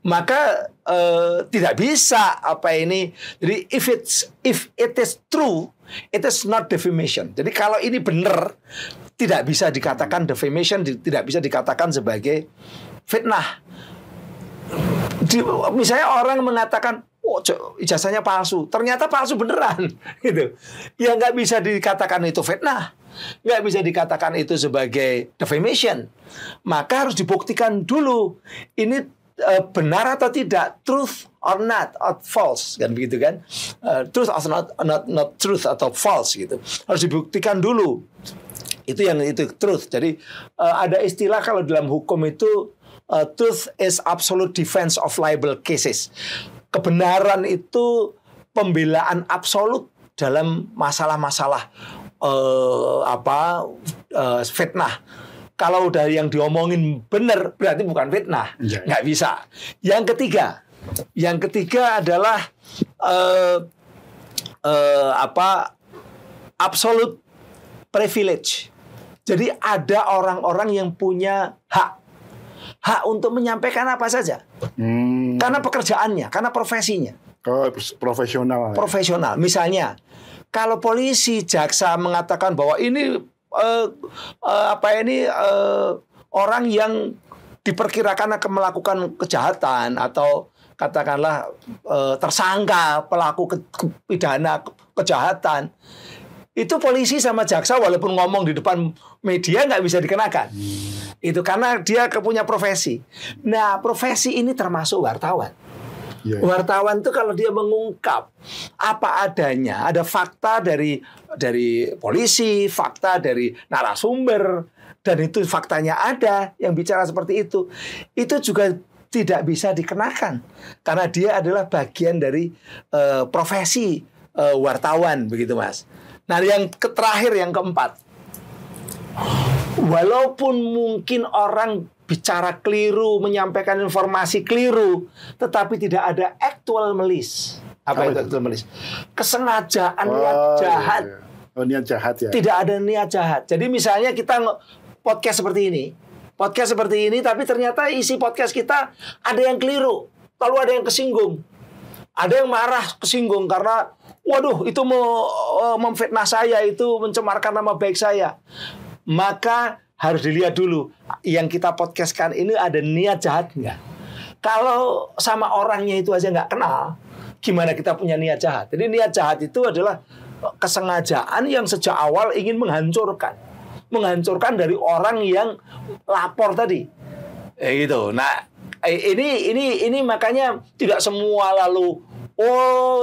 maka tidak bisa Jadi if it is true, it is not defamation. Jadi kalau ini benar, tidak bisa dikatakan defamation, tidak bisa dikatakan sebagai fitnah. Misalnya orang mengatakan, ijazahnya palsu, ternyata palsu beneran, gitu. Ya nggak bisa dikatakan itu fitnah, nggak bisa dikatakan itu sebagai defamation. Maka harus dibuktikan dulu ini benar atau tidak, truth or not, or false, kan begitu kan? Truth or not truth atau false gitu. Harus dibuktikan dulu. Itu truth. Jadi ada istilah kalau dalam hukum itu truth is absolute defense of liable cases. Kebenaran itu pembelaan absolut dalam masalah-masalah fitnah. Kalau udah yang diomongin benar berarti bukan fitnah, nggak bisa. Yang ketiga adalah absolute privilege. Jadi ada orang-orang yang punya hak untuk menyampaikan apa saja, karena pekerjaannya, karena profesinya. Oh, profesional. Profesional. Misalnya, kalau polisi, jaksa mengatakan bahwa ini orang yang diperkirakan akan melakukan kejahatan atau katakanlah tersangka pelaku pidana kejahatan, itu polisi sama jaksa walaupun ngomong di depan media nggak bisa dikenakan. Itu karena dia punya profesi. Nah, profesi ini termasuk wartawan. Wartawan itu kalau dia mengungkap apa adanya, ada fakta dari polisi, fakta dari narasumber, dan itu faktanya ada yang bicara seperti itu juga tidak bisa dikenakan karena dia adalah bagian dari profesi wartawan, begitu Mas. Nah, yang terakhir, yang keempat, walaupun mungkin orang bicara keliru, menyampaikan informasi keliru, tetapi tidak ada actual malice. Apa itu actual malice? Kesengajaan, niat jahat. Oh, niat jahat ya. Tidak ada niat jahat. Jadi misalnya kita podcast seperti ini, tapi ternyata isi podcast kita ada yang keliru, lalu ada yang kesinggung. Ada yang marah, kesinggung karena waduh, itu memfitnah saya, itu mencemarkan nama baik saya. Maka harus dilihat dulu yang kita podcastkan ini ada niat jahat nggak? Kalau sama orangnya itu aja nggak kenal, gimana kita punya niat jahat? Jadi niat jahat itu adalah kesengajaan yang sejak awal ingin menghancurkan dari orang yang lapor tadi. Gitu. Nah, ini makanya tidak semua lalu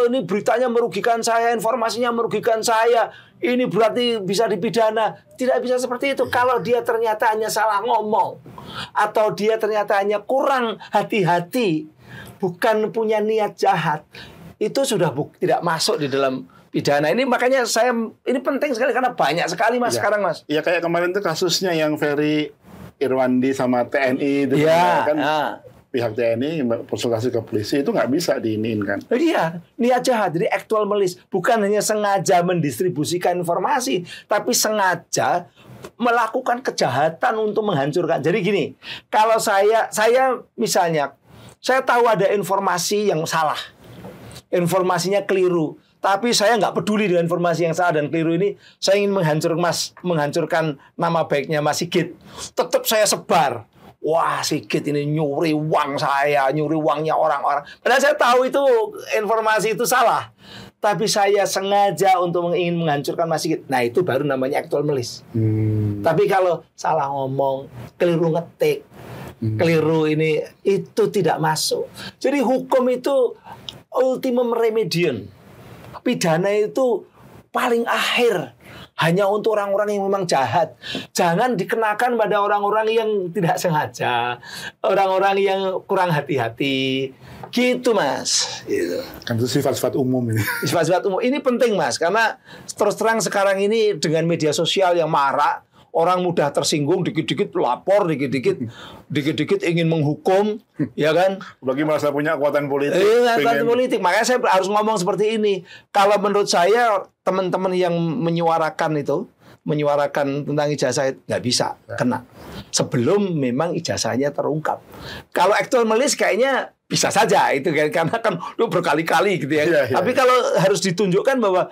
ini beritanya merugikan saya, informasinya merugikan saya, ini berarti bisa dipidana. Tidak bisa seperti itu. Kalau dia ternyata hanya salah ngomong, atau dia ternyata hanya kurang hati-hati, bukan punya niat jahat, itu sudah tidak masuk di dalam pidana. Ini makanya ini penting sekali karena banyak sekali Mas sekarang Mas. Ya kayak kemarin tuh kasusnya yang Ferry Irwandi sama TNI itu kan. Pihak TNI konsultasi ke polisi itu nggak bisa diiniin kan? Iya, niat jahat, jadi actual malice, bukan hanya sengaja mendistribusikan informasi, tapi sengaja melakukan kejahatan untuk menghancurkan. Jadi gini, kalau saya misalnya, saya tahu ada informasi yang salah, informasinya keliru, tapi saya nggak peduli dengan informasi yang salah dan keliru ini, saya ingin menghancurkan nama baiknya Mas Sigit, tetap saya sebar. Wah, Sigit ini nyuri uang saya, nyuri uangnya orang-orang. Padahal saya tahu itu informasi itu salah. Tapi saya sengaja untuk ingin menghancurkan Mas Sigit. Nah, itu baru namanya actual malice. Tapi kalau salah ngomong, keliru ngetik, keliru ini, itu tidak masuk. Jadi hukum itu ultimum remedium. Pidana itu paling akhir. Hanya untuk orang-orang yang memang jahat. Jangan dikenakan pada orang-orang yang tidak sengaja, orang-orang yang kurang hati-hati. Gitu Mas. Gitu. Kan itu sifat-sifat umum ini. Sifat-sifat umum. Ini penting Mas, karena terus terang sekarang ini dengan media sosial yang marak, orang mudah tersinggung, dikit-dikit lapor, dikit-dikit ingin menghukum, ya kan? Bagi merasa punya kekuatan politik. Kekuatan politik. Makanya saya harus ngomong seperti ini. Kalau menurut saya teman-teman yang menyuarakan tentang ijazah nggak bisa kena sebelum memang ijazahnya terungkap. Kalau actual malice kayaknya bisa saja itu kan, karena kan lu berkali-kali gitu ya. Tapi kalau harus ditunjukkan bahwa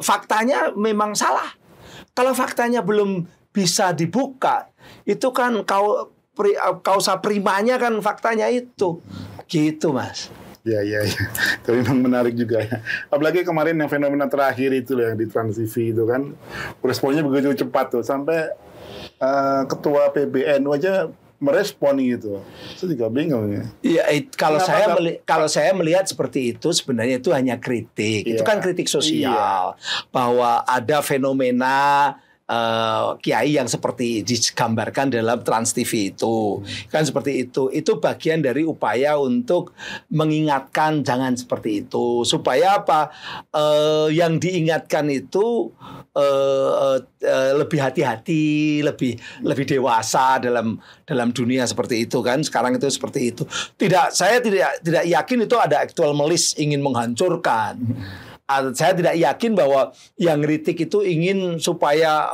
faktanya memang salah. Kalau faktanya belum bisa dibuka, itu kan kausa primanya kan faktanya itu. Gitu Mas. Ya. Itu memang menarik juga ya. Apalagi kemarin yang fenomena terakhir itu loh, yang di Trans TV itu kan responnya begitu cepat tuh, sampai ketua PBNU aja merespon gitu. Saya juga bingung ya. Iya, kalau saya melihat seperti itu sebenarnya itu hanya kritik. Itu kan kritik sosial bahwa ada fenomena kiai yang seperti digambarkan dalam Trans TV itu. Kan seperti itu. Itu bagian dari upaya untuk mengingatkan jangan seperti itu. Supaya apa? Yang diingatkan itu lebih hati-hati, lebih dewasa dalam dunia seperti itu kan. Sekarang itu seperti itu. Saya tidak yakin itu ada aktual melis ingin menghancurkan. Saya tidak yakin bahwa yang kritik itu ingin supaya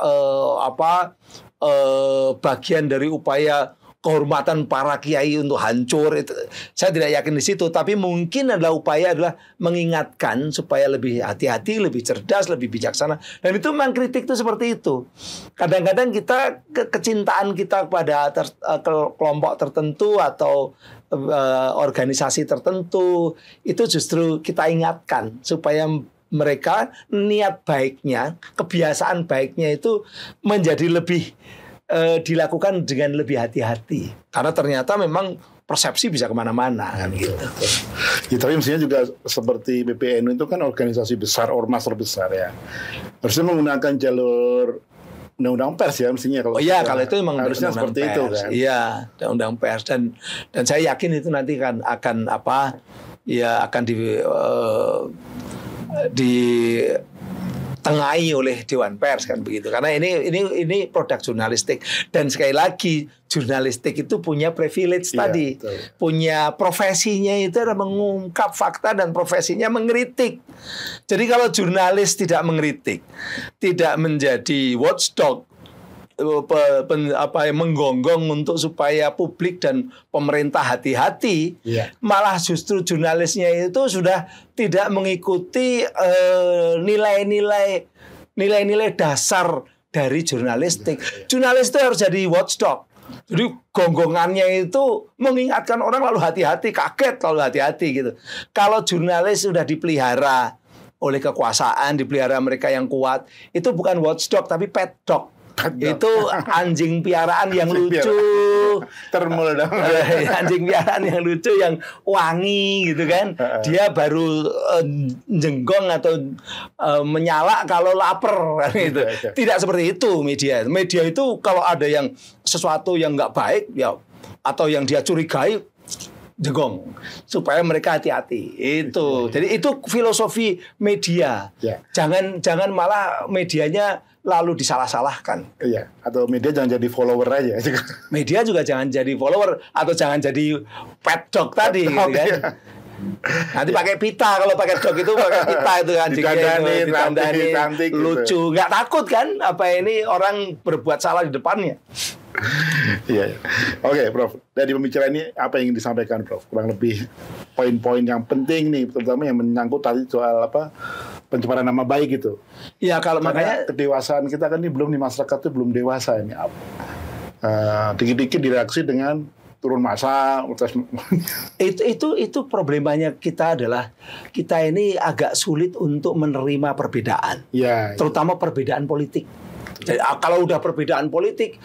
bagian dari upaya kehormatan para kiai untuk hancur. Itu saya tidak yakin di situ, tapi mungkin adalah upaya adalah mengingatkan supaya lebih hati-hati, lebih cerdas, lebih bijaksana. Dan itu memang kritik itu seperti itu. Kadang-kadang kita kecintaan kita kepada kelompok tertentu atau organisasi tertentu itu justru kita ingatkan supaya mereka niat baiknya, kebiasaan baiknya itu menjadi lebih dilakukan dengan lebih hati-hati. Karena ternyata memang persepsi bisa kemana-mana kan gitu. Ya, tapi mestinya juga seperti BPNU itu kan organisasi besar, ormas terbesar ya. Harusnya menggunakan jalur undang-undang pers ya mestinya kalau. Oh iya, kalau itu memang harusnya seperti pers. Itu kan. Iya, undang-undang pers dan saya yakin itu nanti akan ditengahi oleh Dewan Pers kan begitu. Karena ini produk jurnalistik dan sekali lagi jurnalistik itu punya privilege tadi. Betul. Punya profesinya itu adalah mengungkap fakta dan profesinya mengkritik. Jadi kalau jurnalis tidak mengkritik, tidak menjadi watchdog, menggonggong untuk supaya publik dan pemerintah hati-hati, malah justru jurnalisnya itu sudah tidak mengikuti nilai-nilai dasar dari jurnalistik. Jurnalis itu harus jadi watchdog. Jadi gonggongannya itu mengingatkan orang lalu hati-hati, kaget lalu hati-hati gitu. Kalau jurnalis sudah dipelihara oleh kekuasaan, dipelihara mereka yang kuat, itu bukan watchdog tapi pet dog. Itu anjing piaraan yang lucu, termul dong. Anjing piaraan yang lucu, yang wangi gitu kan. Dia baru jenggong atau menyala kalau lapar gitu. Tidak seperti itu media. Media itu kalau ada yang sesuatu yang nggak baik ya atau yang dia curigai, jegong supaya mereka hati-hati itu. Jadi itu filosofi media. Jangan malah medianya lalu disalah-salahkan. Iya. Atau media jangan jadi follower aja. Media juga jangan jadi follower atau jangan jadi pet dog tadi, gitu kan. Iya. Nanti pakai pita, kalau pakai dog itu pakai pita itu kan, ditandani, lucu, nggak takut kan? Apa ini orang berbuat salah di depannya? Iya. Oke, Prof. Dari pembicaraan ini apa yang ingin disampaikan, Prof? Kurang lebih poin-poin yang penting nih, terutama yang menyangkut tadi soal pencemaran nama baik gitu. Iya, kalau makanya kedewasaan kita kan ini belum di masyarakat itu belum dewasa ini. Dikit-dikit direaksi dengan turun massa. Itu problemanya kita adalah kita ini agak sulit untuk menerima perbedaan. Ya. Terutama perbedaan politik. Jadi, kalau udah perbedaan politik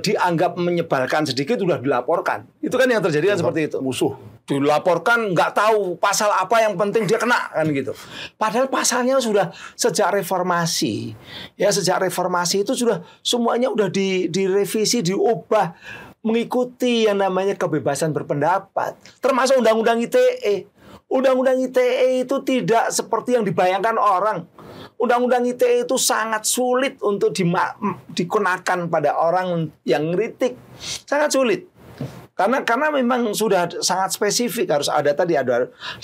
dianggap menyebalkan sedikit udah dilaporkan. Itu kan yang terjadi kan seperti itu. Musuh dilaporkan nggak tahu pasal apa yang penting dia kena kan gitu. Padahal pasalnya sudah sejak reformasi. Ya sejak reformasi itu sudah semuanya udah direvisi, diubah mengikuti yang namanya kebebasan berpendapat. Termasuk Undang-Undang ITE. Undang-Undang ITE itu tidak seperti yang dibayangkan orang. Undang-Undang ITE itu sangat sulit untuk dikenakan pada orang yang ngeritik. Sangat sulit. Karena memang sudah sangat spesifik, harus ada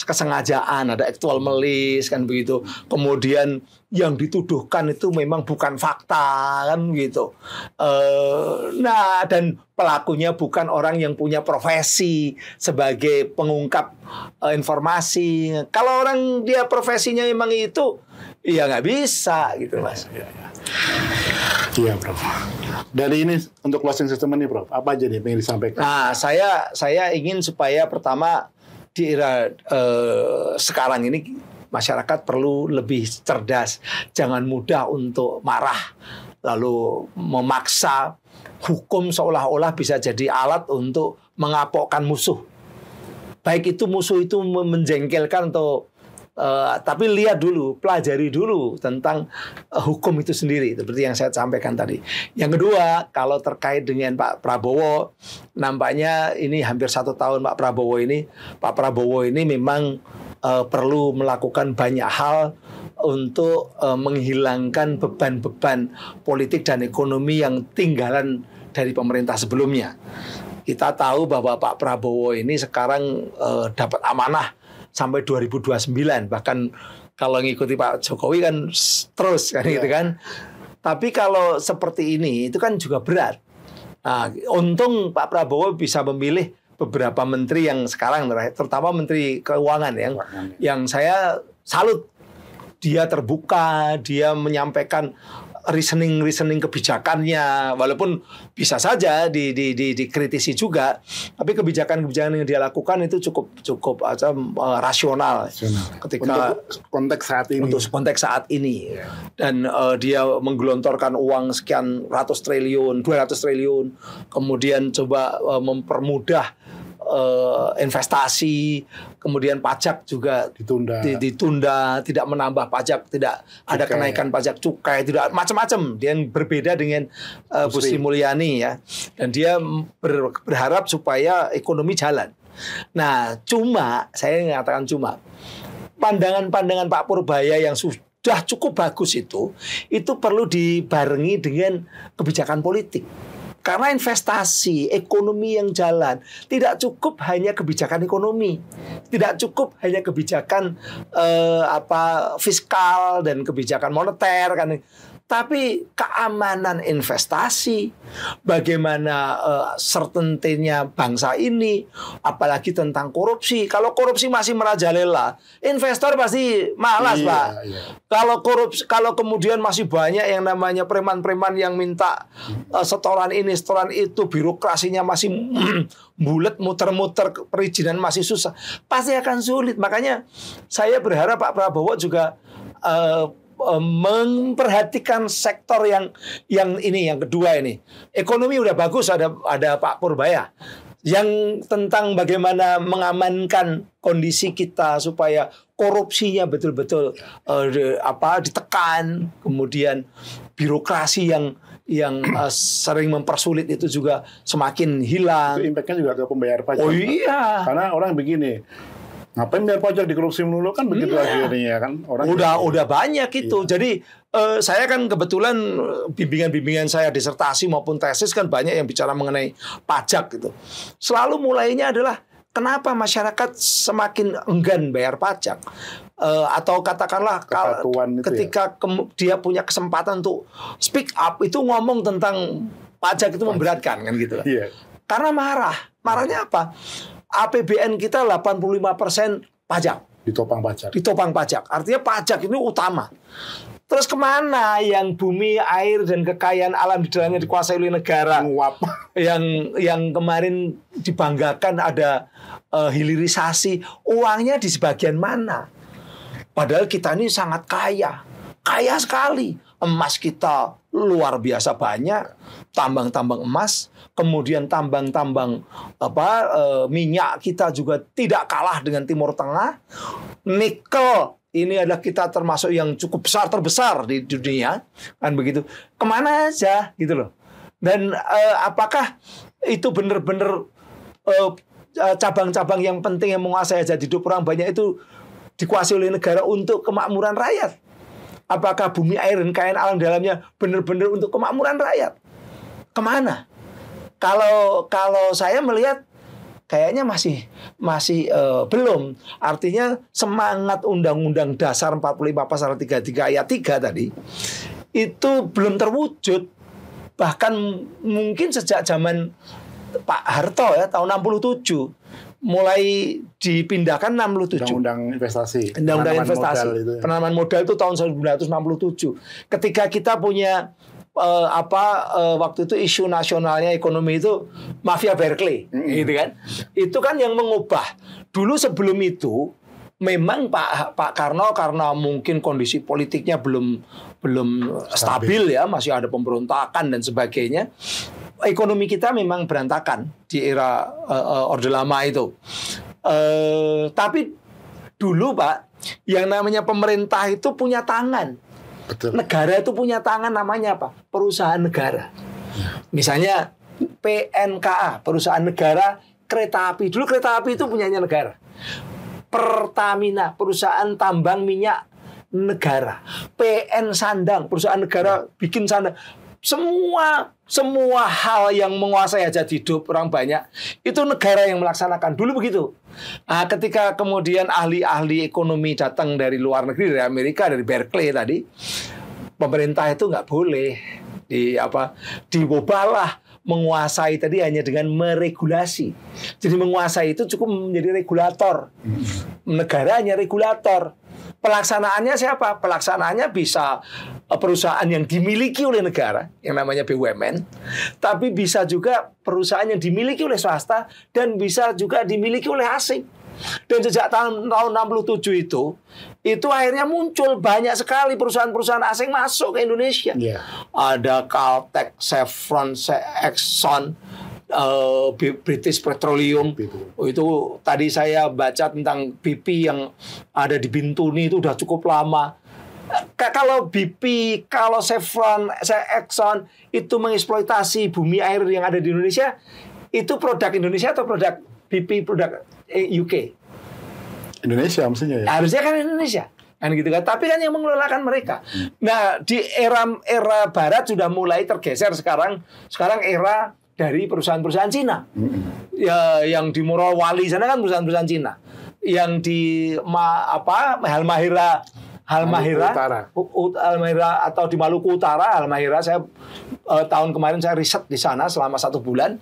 kesengajaan, ada aktual melis kan begitu. Kemudian yang dituduhkan itu memang bukan fakta kan gitu. Nah, dan pelakunya bukan orang yang punya profesi sebagai pengungkap informasi. Kalau orang dia profesinya memang itu, ya nggak bisa gitu, Mas. Iya, Prof. Dari ini untuk closing system ini, Prof, apa aja nih yang ingin disampaikan? Nah, saya ingin supaya pertama di era sekarang ini masyarakat perlu lebih cerdas, jangan mudah untuk marah, lalu memaksa hukum seolah-olah bisa jadi alat untuk mengapokkan musuh. Baik itu musuh itu menjengkelkan atau Tapi lihat dulu, pelajari dulu tentang hukum itu sendiri, seperti yang saya sampaikan tadi. Yang kedua, kalau terkait dengan Pak Prabowo, nampaknya ini hampir 1 tahun Pak Prabowo ini memang perlu melakukan banyak hal untuk menghilangkan beban-beban politik dan ekonomi yang tinggalan dari pemerintah sebelumnya. Kita tahu bahwa Pak Prabowo ini sekarang dapat amanah sampai 2029, bahkan kalau ngikuti Pak Jokowi kan terus kan gitu kan. Tapi kalau seperti ini itu kan juga berat. Nah, untung Pak Prabowo bisa memilih beberapa menteri yang sekarang, terutama Menteri Keuangan yang saya salut. Dia terbuka, dia menyampaikan reasoning kebijakannya, walaupun bisa saja dikritisi juga, tapi kebijakan yang dia lakukan itu cukup rasional ketika untuk konteks saat ini. Dan dia menggelontorkan uang sekian 200 triliun, kemudian coba mempermudah investasi, kemudian pajak juga ditunda, tidak menambah pajak, tidak ada kenaikan pajak cukai, tidak macam-macam. Dia berbeda dengan Bu Sri Mulyani ya, dan dia berharap supaya ekonomi jalan. Nah, saya mengatakan pandangan-pandangan Pak Purbaya yang sudah cukup bagus itu perlu dibarengi dengan kebijakan politik. Karena investasi, ekonomi yang jalan, tidak cukup hanya kebijakan ekonomi, tidak cukup hanya kebijakan fiskal dan kebijakan moneter kan. Tapi keamanan investasi, bagaimana certainty-nya bangsa ini, apalagi tentang korupsi. Kalau korupsi masih merajalela, investor pasti malas, Pak. Iya. Kalau kemudian masih banyak yang namanya preman-preman yang minta setoran ini, setoran itu, birokrasinya masih bulet, muter-muter, perizinan masih susah, pasti akan sulit. Makanya saya berharap Pak Prabowo juga memperhatikan sektor yang kedua ini. Ekonomi udah bagus, ada Pak Purbaya yang tentang bagaimana mengamankan kondisi kita supaya korupsinya betul-betul ditekan, kemudian birokrasi yang sering mempersulit itu juga semakin hilang. Itu impact-nya juga ke pembayar pajak. Oh iya. Karena orang begini, ngapain biar pajak dikorupsi melulu kan begitu akhirnya kan orang udah banyak itu. Jadi saya kan kebetulan bimbingan saya disertasi maupun tesis kan banyak yang bicara mengenai pajak gitu. Selalu mulainya adalah kenapa masyarakat semakin enggan bayar pajak, atau katakanlah ketika dia punya kesempatan untuk speak up itu ngomong tentang pajak itu memberatkan kan gitu. Karena marahnya apa? APBN kita 85% pajak. Ditopang pajak. Artinya pajak ini utama. Terus kemana yang bumi, air, dan kekayaan alam di dalamnya dikuasai oleh negara? Yang kemarin dibanggakan ada hilirisasi. Uangnya di sebagian mana? Padahal kita ini sangat kaya. Kaya sekali. Emas kita luar biasa banyak. Tambang-tambang emas. Kemudian tambang-tambang minyak kita juga tidak kalah dengan Timur Tengah. Nikel ini adalah kita termasuk yang cukup terbesar di dunia, kan begitu. Kemana aja gitu loh. Dan apakah itu benar-benar cabang-cabang yang penting yang menguasai hajat hidup orang banyak itu dikuasai oleh negara untuk kemakmuran rakyat? Apakah bumi, air, dan kekayaan alam dalamnya benar-benar untuk kemakmuran rakyat? Kemana? Kalau saya melihat kayaknya masih belum. Artinya semangat Undang-Undang Dasar 45 Pasal 33 Ayat 3 tadi itu belum terwujud. Bahkan mungkin sejak zaman Pak Harto ya tahun 67 mulai dipindahkan 67. Undang-undang investasi. Penanaman modal itu tahun 1967. Ketika kita punya waktu itu isu nasionalnya ekonomi itu mafia Berkeley, gitu kan? Itu kan yang mengubah. Dulu sebelum itu memang Pak Karno karena mungkin kondisi politiknya belum stabil ya, masih ada pemberontakan dan sebagainya. Ekonomi kita memang berantakan di era Orde Lama itu. Tapi dulu Pak, Yang namanya pemerintah itu punya tangan. Betul. Negara itu punya tangan, namanya apa? Perusahaan negara. Misalnya PNKA, perusahaan negara kereta api. Dulu kereta api itu punyanya negara. Pertamina, perusahaan tambang minyak negara. PN Sandang, perusahaan negara bikin sandang. Semua hal yang menguasai hajat hidup orang banyak itu negara yang melaksanakan. Dulu begitu. Nah, ketika kemudian ahli-ahli ekonomi datang dari luar negeri, dari Amerika, dari Berkeley tadi, pemerintah itu nggak boleh diwobalah menguasai tadi hanya dengan meregulasi. Jadi menguasai itu cukup menjadi regulator. Negara hanya regulator. Pelaksanaannya siapa? Pelaksanaannya bisa perusahaan yang dimiliki oleh negara, yang namanya BUMN, tapi bisa juga perusahaan yang dimiliki oleh swasta dan bisa juga dimiliki oleh asing. Dan sejak tahun 67 itu akhirnya muncul banyak sekali perusahaan-perusahaan asing masuk ke Indonesia. Ada Caltech, Chevron, Exxon, British Petroleum. Itu tadi saya baca tentang BP yang ada di Bintuni itu udah cukup lama. Kalau BP, kalau Chevron, Exxon itu mengeksploitasi bumi air yang ada di Indonesia, itu produk Indonesia atau produk BP, produk UK? Indonesia maksudnya ya. Harusnya kan Indonesia. Kan gitu kan. Tapi kan yang mengelolakan mereka. Nah, di era barat sudah mulai tergeser sekarang era dari perusahaan-perusahaan Cina. Ya, yang di Morowali sana kan perusahaan-perusahaan Cina. Yang di Halmahera atau di Maluku Utara, Halmahera, saya tahun kemarin saya riset di sana selama 1 bulan.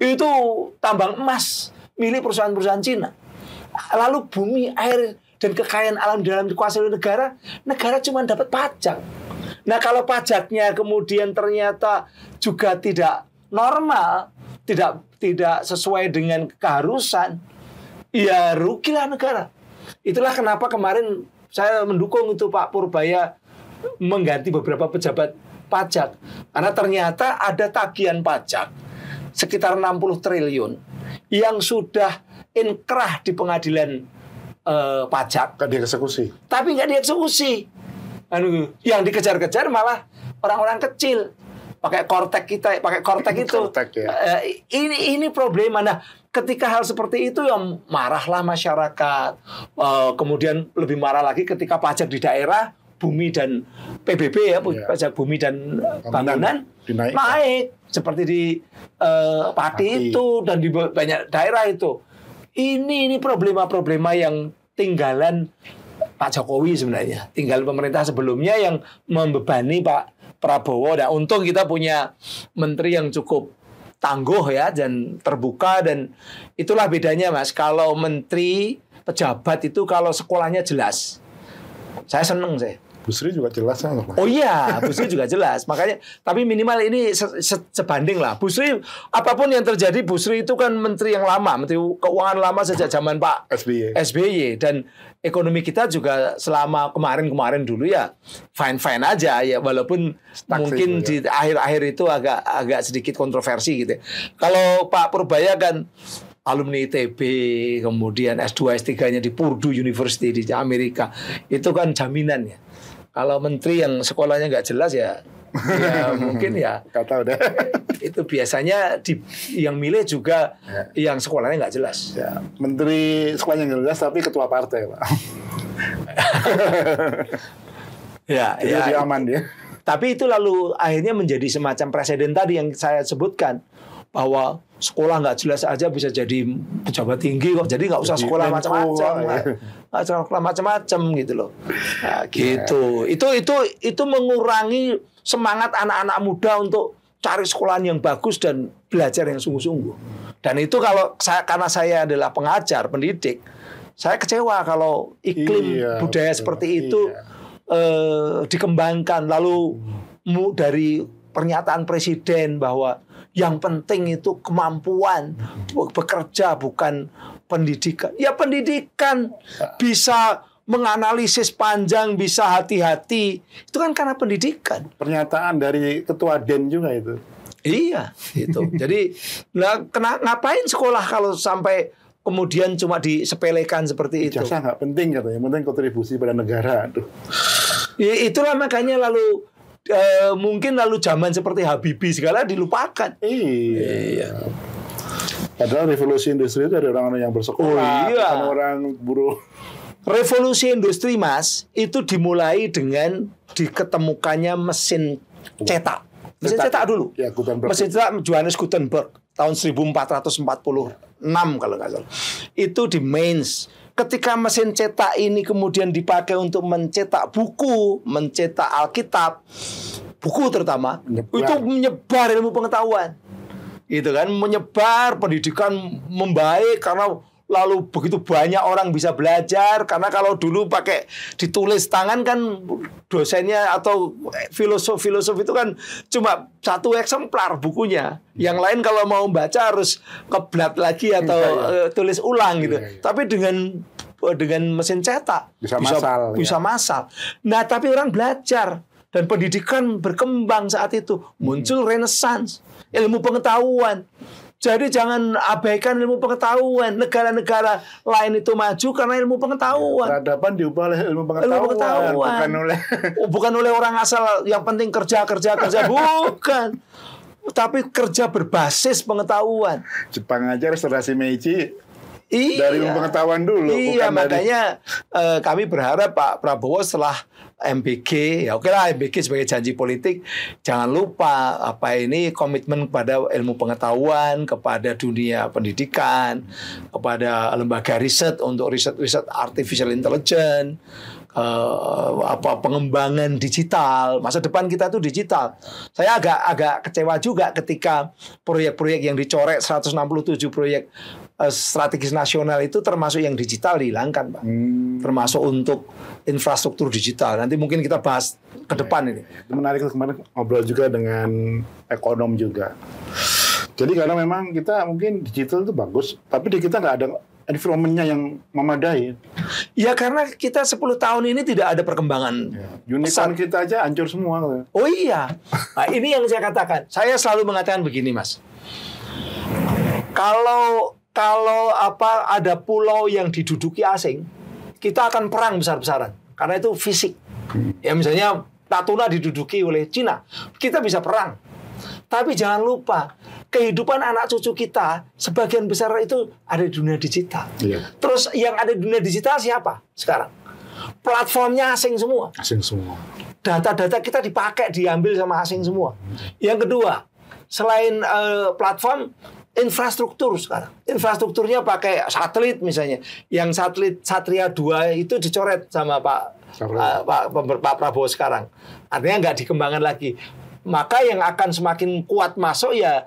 Itu tambang emas milik perusahaan-perusahaan Cina. Lalu bumi, air dan kekayaan alam dalam dikuasai oleh negara cuma dapat pajak. Nah, kalau pajaknya kemudian ternyata juga tidak normal, tidak sesuai dengan keharusan, ya rugilah negara. Itulah kenapa kemarin saya mendukung itu Pak Purbaya mengganti beberapa pejabat pajak. Karena ternyata ada tagihan pajak sekitar 60 triliun yang sudah inkrah di pengadilan pajak. Nggak dieksekusi. Tapi nggak dieksekusi. Yang dikejar-kejar malah orang-orang kecil. Pakai kortek itu. Kortek, ya. Ini problema. Nah, ketika hal seperti itu yang marahlah masyarakat. Kemudian lebih marah lagi ketika pajak di daerah, bumi dan PBB ya, pajak bumi dan bangunan naik seperti di Pati itu dan di banyak daerah itu. Ini problema-problema yang tinggalan Pak Jokowi sebenarnya. Tinggal pemerintah sebelumnya yang membebani Pak Prabowo. Nah, untung kita punya menteri yang cukup tangguh ya dan terbuka, dan itulah bedanya Mas. Kalau menteri, pejabat itu kalau sekolahnya jelas, saya seneng saya. Bu Sri juga jelas kan? Oh iya, Bu Sri juga jelas. Makanya, tapi minimal ini sebanding lah. Bu Sri, apapun yang terjadi, Bu Sri itu kan menteri yang lama, menteri keuangan lama sejak zaman Pak SBY. Dan ekonomi kita juga selama kemarin dulu ya fine-fine aja ya, walaupun mungkin di akhir-akhir itu agak sedikit kontroversi gitu. Kalau Pak Purbaya kan alumni ITB, kemudian S2, S3-nya di Purdue University di Amerika. Itu kan jaminannya. Kalau menteri yang sekolahnya nggak jelas ya mungkin ya nggak tahu deh. Itu biasanya yang milih juga yang sekolahnya nggak jelas. Ya, menteri sekolahnya nggak jelas tapi ketua partai Pak. Jadi aman dia. Tapi itu lalu akhirnya menjadi semacam presiden tadi yang saya sebutkan, bahwa sekolah nggak jelas aja bisa jadi pejabat tinggi kok. Jadi nggak usah sekolah macam-macam, nggak usah sekolah macam-macam gitu loh. Nah, gitu. Itu mengurangi semangat anak-anak muda untuk cari sekolahan yang bagus dan belajar yang sungguh-sungguh. Dan itu karena saya adalah pengajar, pendidik, saya kecewa kalau iklim budaya seperti itu dikembangkan. Lalu dari pernyataan presiden bahwa yang penting itu kemampuan bekerja, bukan pendidikan. Ya pendidikan bisa menganalisis panjang, bisa hati-hati. Itu kan karena pendidikan. Pernyataan dari ketua DEN juga itu. Iya, itu. Jadi ngapain sekolah kalau sampai kemudian cuma disepelekan seperti itu. Ijazah nggak penting katanya, penting kontribusi pada negara. Aduh. Itulah makanya lalu mungkin lalu zaman seperti Habibie segala dilupakan. Iya. Padahal revolusi industri itu ada orang-orang yang bersekolah, bukan orang buruh. Revolusi industri, Mas, itu dimulai dengan diketemukannya mesin cetak. Mesin cetak dulu. Ya, mesin cetak Johannes Gutenberg tahun 1446 kalau nggak salah. Itu di Mainz. Ketika mesin cetak ini kemudian dipakai untuk mencetak buku, mencetak Alkitab, buku terutama, itu menyebar ilmu pengetahuan. Itu kan, menyebar, pendidikan membaik karena lalu begitu banyak orang bisa belajar. Karena kalau dulu pakai ditulis tangan kan dosennya atau filosof itu kan cuma satu eksemplar bukunya. Yang lain kalau mau baca harus keblat lagi atau tulis ulang gitu. Tapi dengan mesin cetak bisa massal. Nah, tapi orang belajar dan pendidikan berkembang saat itu, muncul renaissance, ilmu pengetahuan. Jadi jangan abaikan ilmu pengetahuan. Negara-negara lain itu maju karena ilmu pengetahuan. Peradaban diubah oleh ilmu pengetahuan. Bukan oleh orang asal yang penting kerja. Bukan. Tapi kerja berbasis pengetahuan. Jepang aja restorasi Meiji dari ilmu pengetahuan dulu. Iya, makanya kami berharap Pak Prabowo setelah MBG, ya oke lah MBG sebagai janji politik, jangan lupa komitmen kepada ilmu pengetahuan, kepada dunia pendidikan, kepada lembaga riset untuk riset artificial intelligence, pengembangan digital. Masa depan kita itu digital. Saya agak kecewa juga ketika proyek-proyek yang dicoret 167 proyek strategis nasional itu termasuk yang digital dihilangkan, Pak. Termasuk untuk infrastruktur digital. Nanti mungkin kita bahas ke depan ini. Menarik, kemarin ngobrol juga dengan ekonom juga. Jadi karena memang kita mungkin digital itu bagus, tapi di kita nggak ada environment-nya yang memadai. Ya karena kita 10 tahun ini tidak ada perkembangan. Unicorn kita aja hancur semua. Oh iya. Nah, ini yang saya katakan. Saya selalu mengatakan begini, Mas. Kalau ada pulau yang diduduki asing, kita akan perang besar-besaran. Karena itu fisik. Ya misalnya Natuna diduduki oleh Cina, kita bisa perang. Tapi jangan lupa, kehidupan anak cucu kita sebagian besar itu ada di dunia digital. Iya. Terus yang ada di dunia digital siapa sekarang? Platformnya asing semua. Data-data kita dipakai, diambil sama asing semua. Yang kedua, selain platform, infrastruktur sekarang. Infrastrukturnya pakai satelit misalnya. Yang satelit Satria 2 itu dicoret sama Pak Prabowo sekarang. Artinya nggak dikembangkan lagi. Maka yang akan semakin kuat masuk ya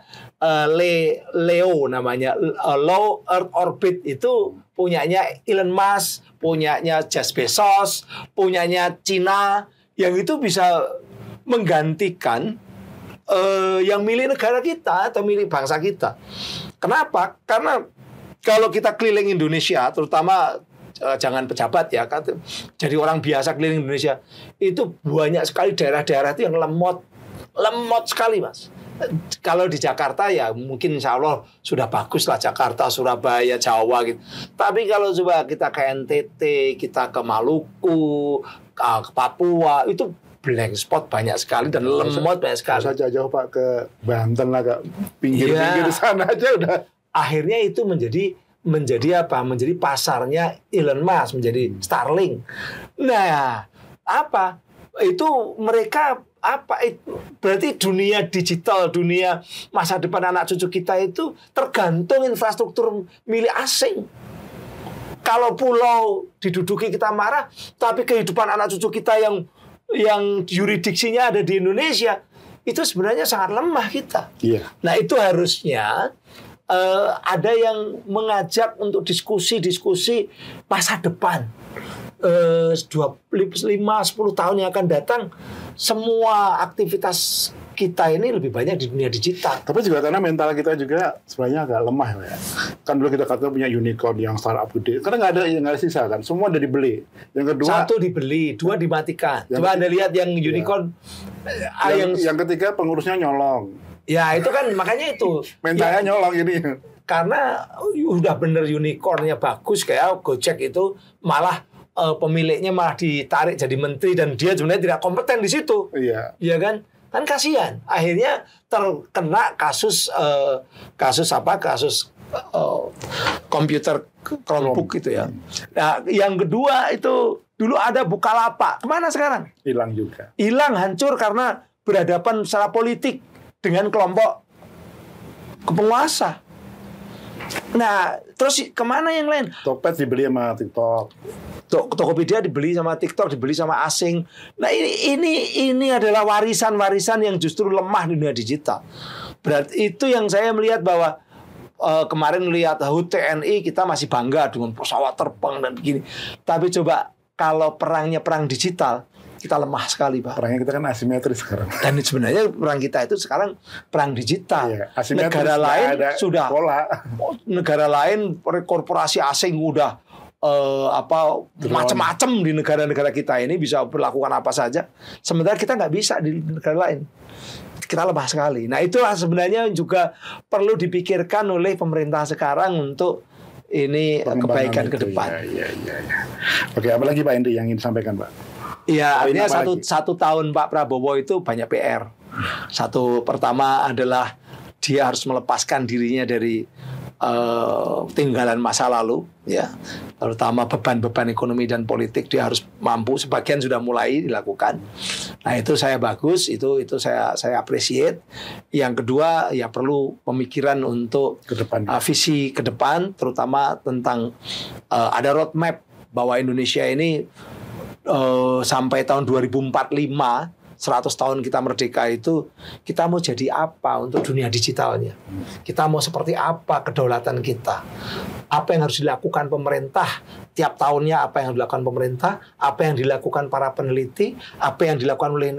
LEO namanya, Low Earth Orbit, itu punyanya Elon Musk, punyanya Jeff Bezos, punyanya Cina, yang itu bisa menggantikan yang milik negara kita atau milik bangsa kita. Kenapa? Karena kalau kita keliling Indonesia, terutama jangan pejabat ya, jadi orang biasa keliling Indonesia, itu banyak sekali daerah-daerah itu yang lemot sekali, Mas. Kalau di Jakarta ya mungkin insya Allah sudah bagus lah, Jakarta, Surabaya, Jawa gitu. Tapi kalau coba kita ke NTT, kita ke Maluku, ke Papua, itu blank spot banyak sekali dan lemot banyak sekali. Saja jauh Pak ke Banten lah, ke pinggir-pinggir sana aja udah. Akhirnya itu menjadi apa? Menjadi pasarnya Elon Musk, menjadi Starlink. Nah, apa? Itu mereka berarti dunia digital, dunia masa depan anak cucu kita itu tergantung infrastruktur milik asing. Kalau pulau diduduki kita marah, tapi kehidupan anak cucu kita yang yurisdiksinya ada di Indonesia, itu sebenarnya sangat lemah kita. Iya. Nah, itu harusnya ada yang mengajak untuk diskusi masa depan. 5-10 tahun yang akan datang, semua aktivitas kita ini lebih banyak di dunia digital. Tapi juga karena mental kita juga sebenarnya agak lemah ya. Kan dulu kita katakan punya unicorn yang startup gede. Karena nggak ada sisa kan. Semua udah dibeli. Yang kedua, 1 dibeli, 2 dimatikan. Coba Anda lihat yang unicorn. Yang ketiga pengurusnya nyolong. Ya itu kan makanya itu. Mentalnya nyolong ini. karena udah bener unicornnya bagus kayak Gojek itu malah pemiliknya malah ditarik jadi menteri dan dia sebenarnya tidak kompeten di situ. Iya. Iya kan? Kan kasihan. Akhirnya terkena kasus komputer Chromebook gitu ya. Nah, yang kedua itu dulu ada Bukalapak. Kemana sekarang? Hilang juga. Hilang, hancur karena berhadapan secara politik dengan kelompok penguasa. Nah, terus kemana yang lain? Tokped dibeli sama TikTok. Tokopedia dibeli sama TikTok, dibeli sama asing. Nah, ini adalah warisan-warisan yang justru lemah di dunia digital. Berarti itu yang saya melihat bahwa kemarin lihat HUT TNI kita masih bangga dengan pesawat terbang dan begini. Tapi coba kalau perangnya perang digital, kita lemah sekali, Pak. Perangnya kita kan asimetris sekarang. Dan sebenarnya perang kita itu sekarang perang digital. Iya, negara lain sudah pola. Negara lain korporasi asing udah macam-macam di negara-negara kita ini bisa berlakukan apa saja. Sementara kita nggak bisa di negara lain. Kita lemah sekali. Nah, itulah sebenarnya juga perlu dipikirkan oleh pemerintah sekarang untuk ini kebaikan ke depan. Ya. Oke, apa lagi Pak Hendy yang ingin disampaikan, Pak? Iya, artinya satu tahun Pak Prabowo itu banyak PR. Satu pertama adalah dia harus melepaskan dirinya dari tinggalan masa lalu, ya, terutama beban-beban ekonomi dan politik dia harus mampu. Sebagian sudah mulai dilakukan. Nah, itu saya bagus, itu saya appreciate. Yang kedua ya perlu pemikiran untuk ke depan. Visi ke depan, terutama tentang ada roadmap bahwa Indonesia ini sampai tahun 2045, 100 tahun kita merdeka itu, kita mau jadi apa untuk dunia digitalnya? Kita mau seperti apa kedaulatan kita? Apa yang harus dilakukan pemerintah tiap tahunnya? Apa yang dilakukan pemerintah? Apa yang dilakukan para peneliti? Apa yang dilakukan oleh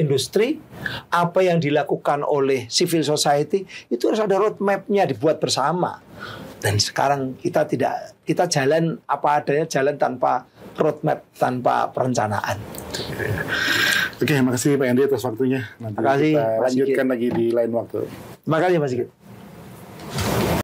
industri? Apa yang dilakukan oleh civil society? Itu harus ada roadmap-nya dibuat bersama. Dan sekarang kita jalan apa adanya, jalan tanpa roadmap, tanpa perencanaan. Oke, makasih Pak Hendy atas waktunya. Nanti kita lanjutkan lagi di lain waktu. Terima kasih Mas Sigit.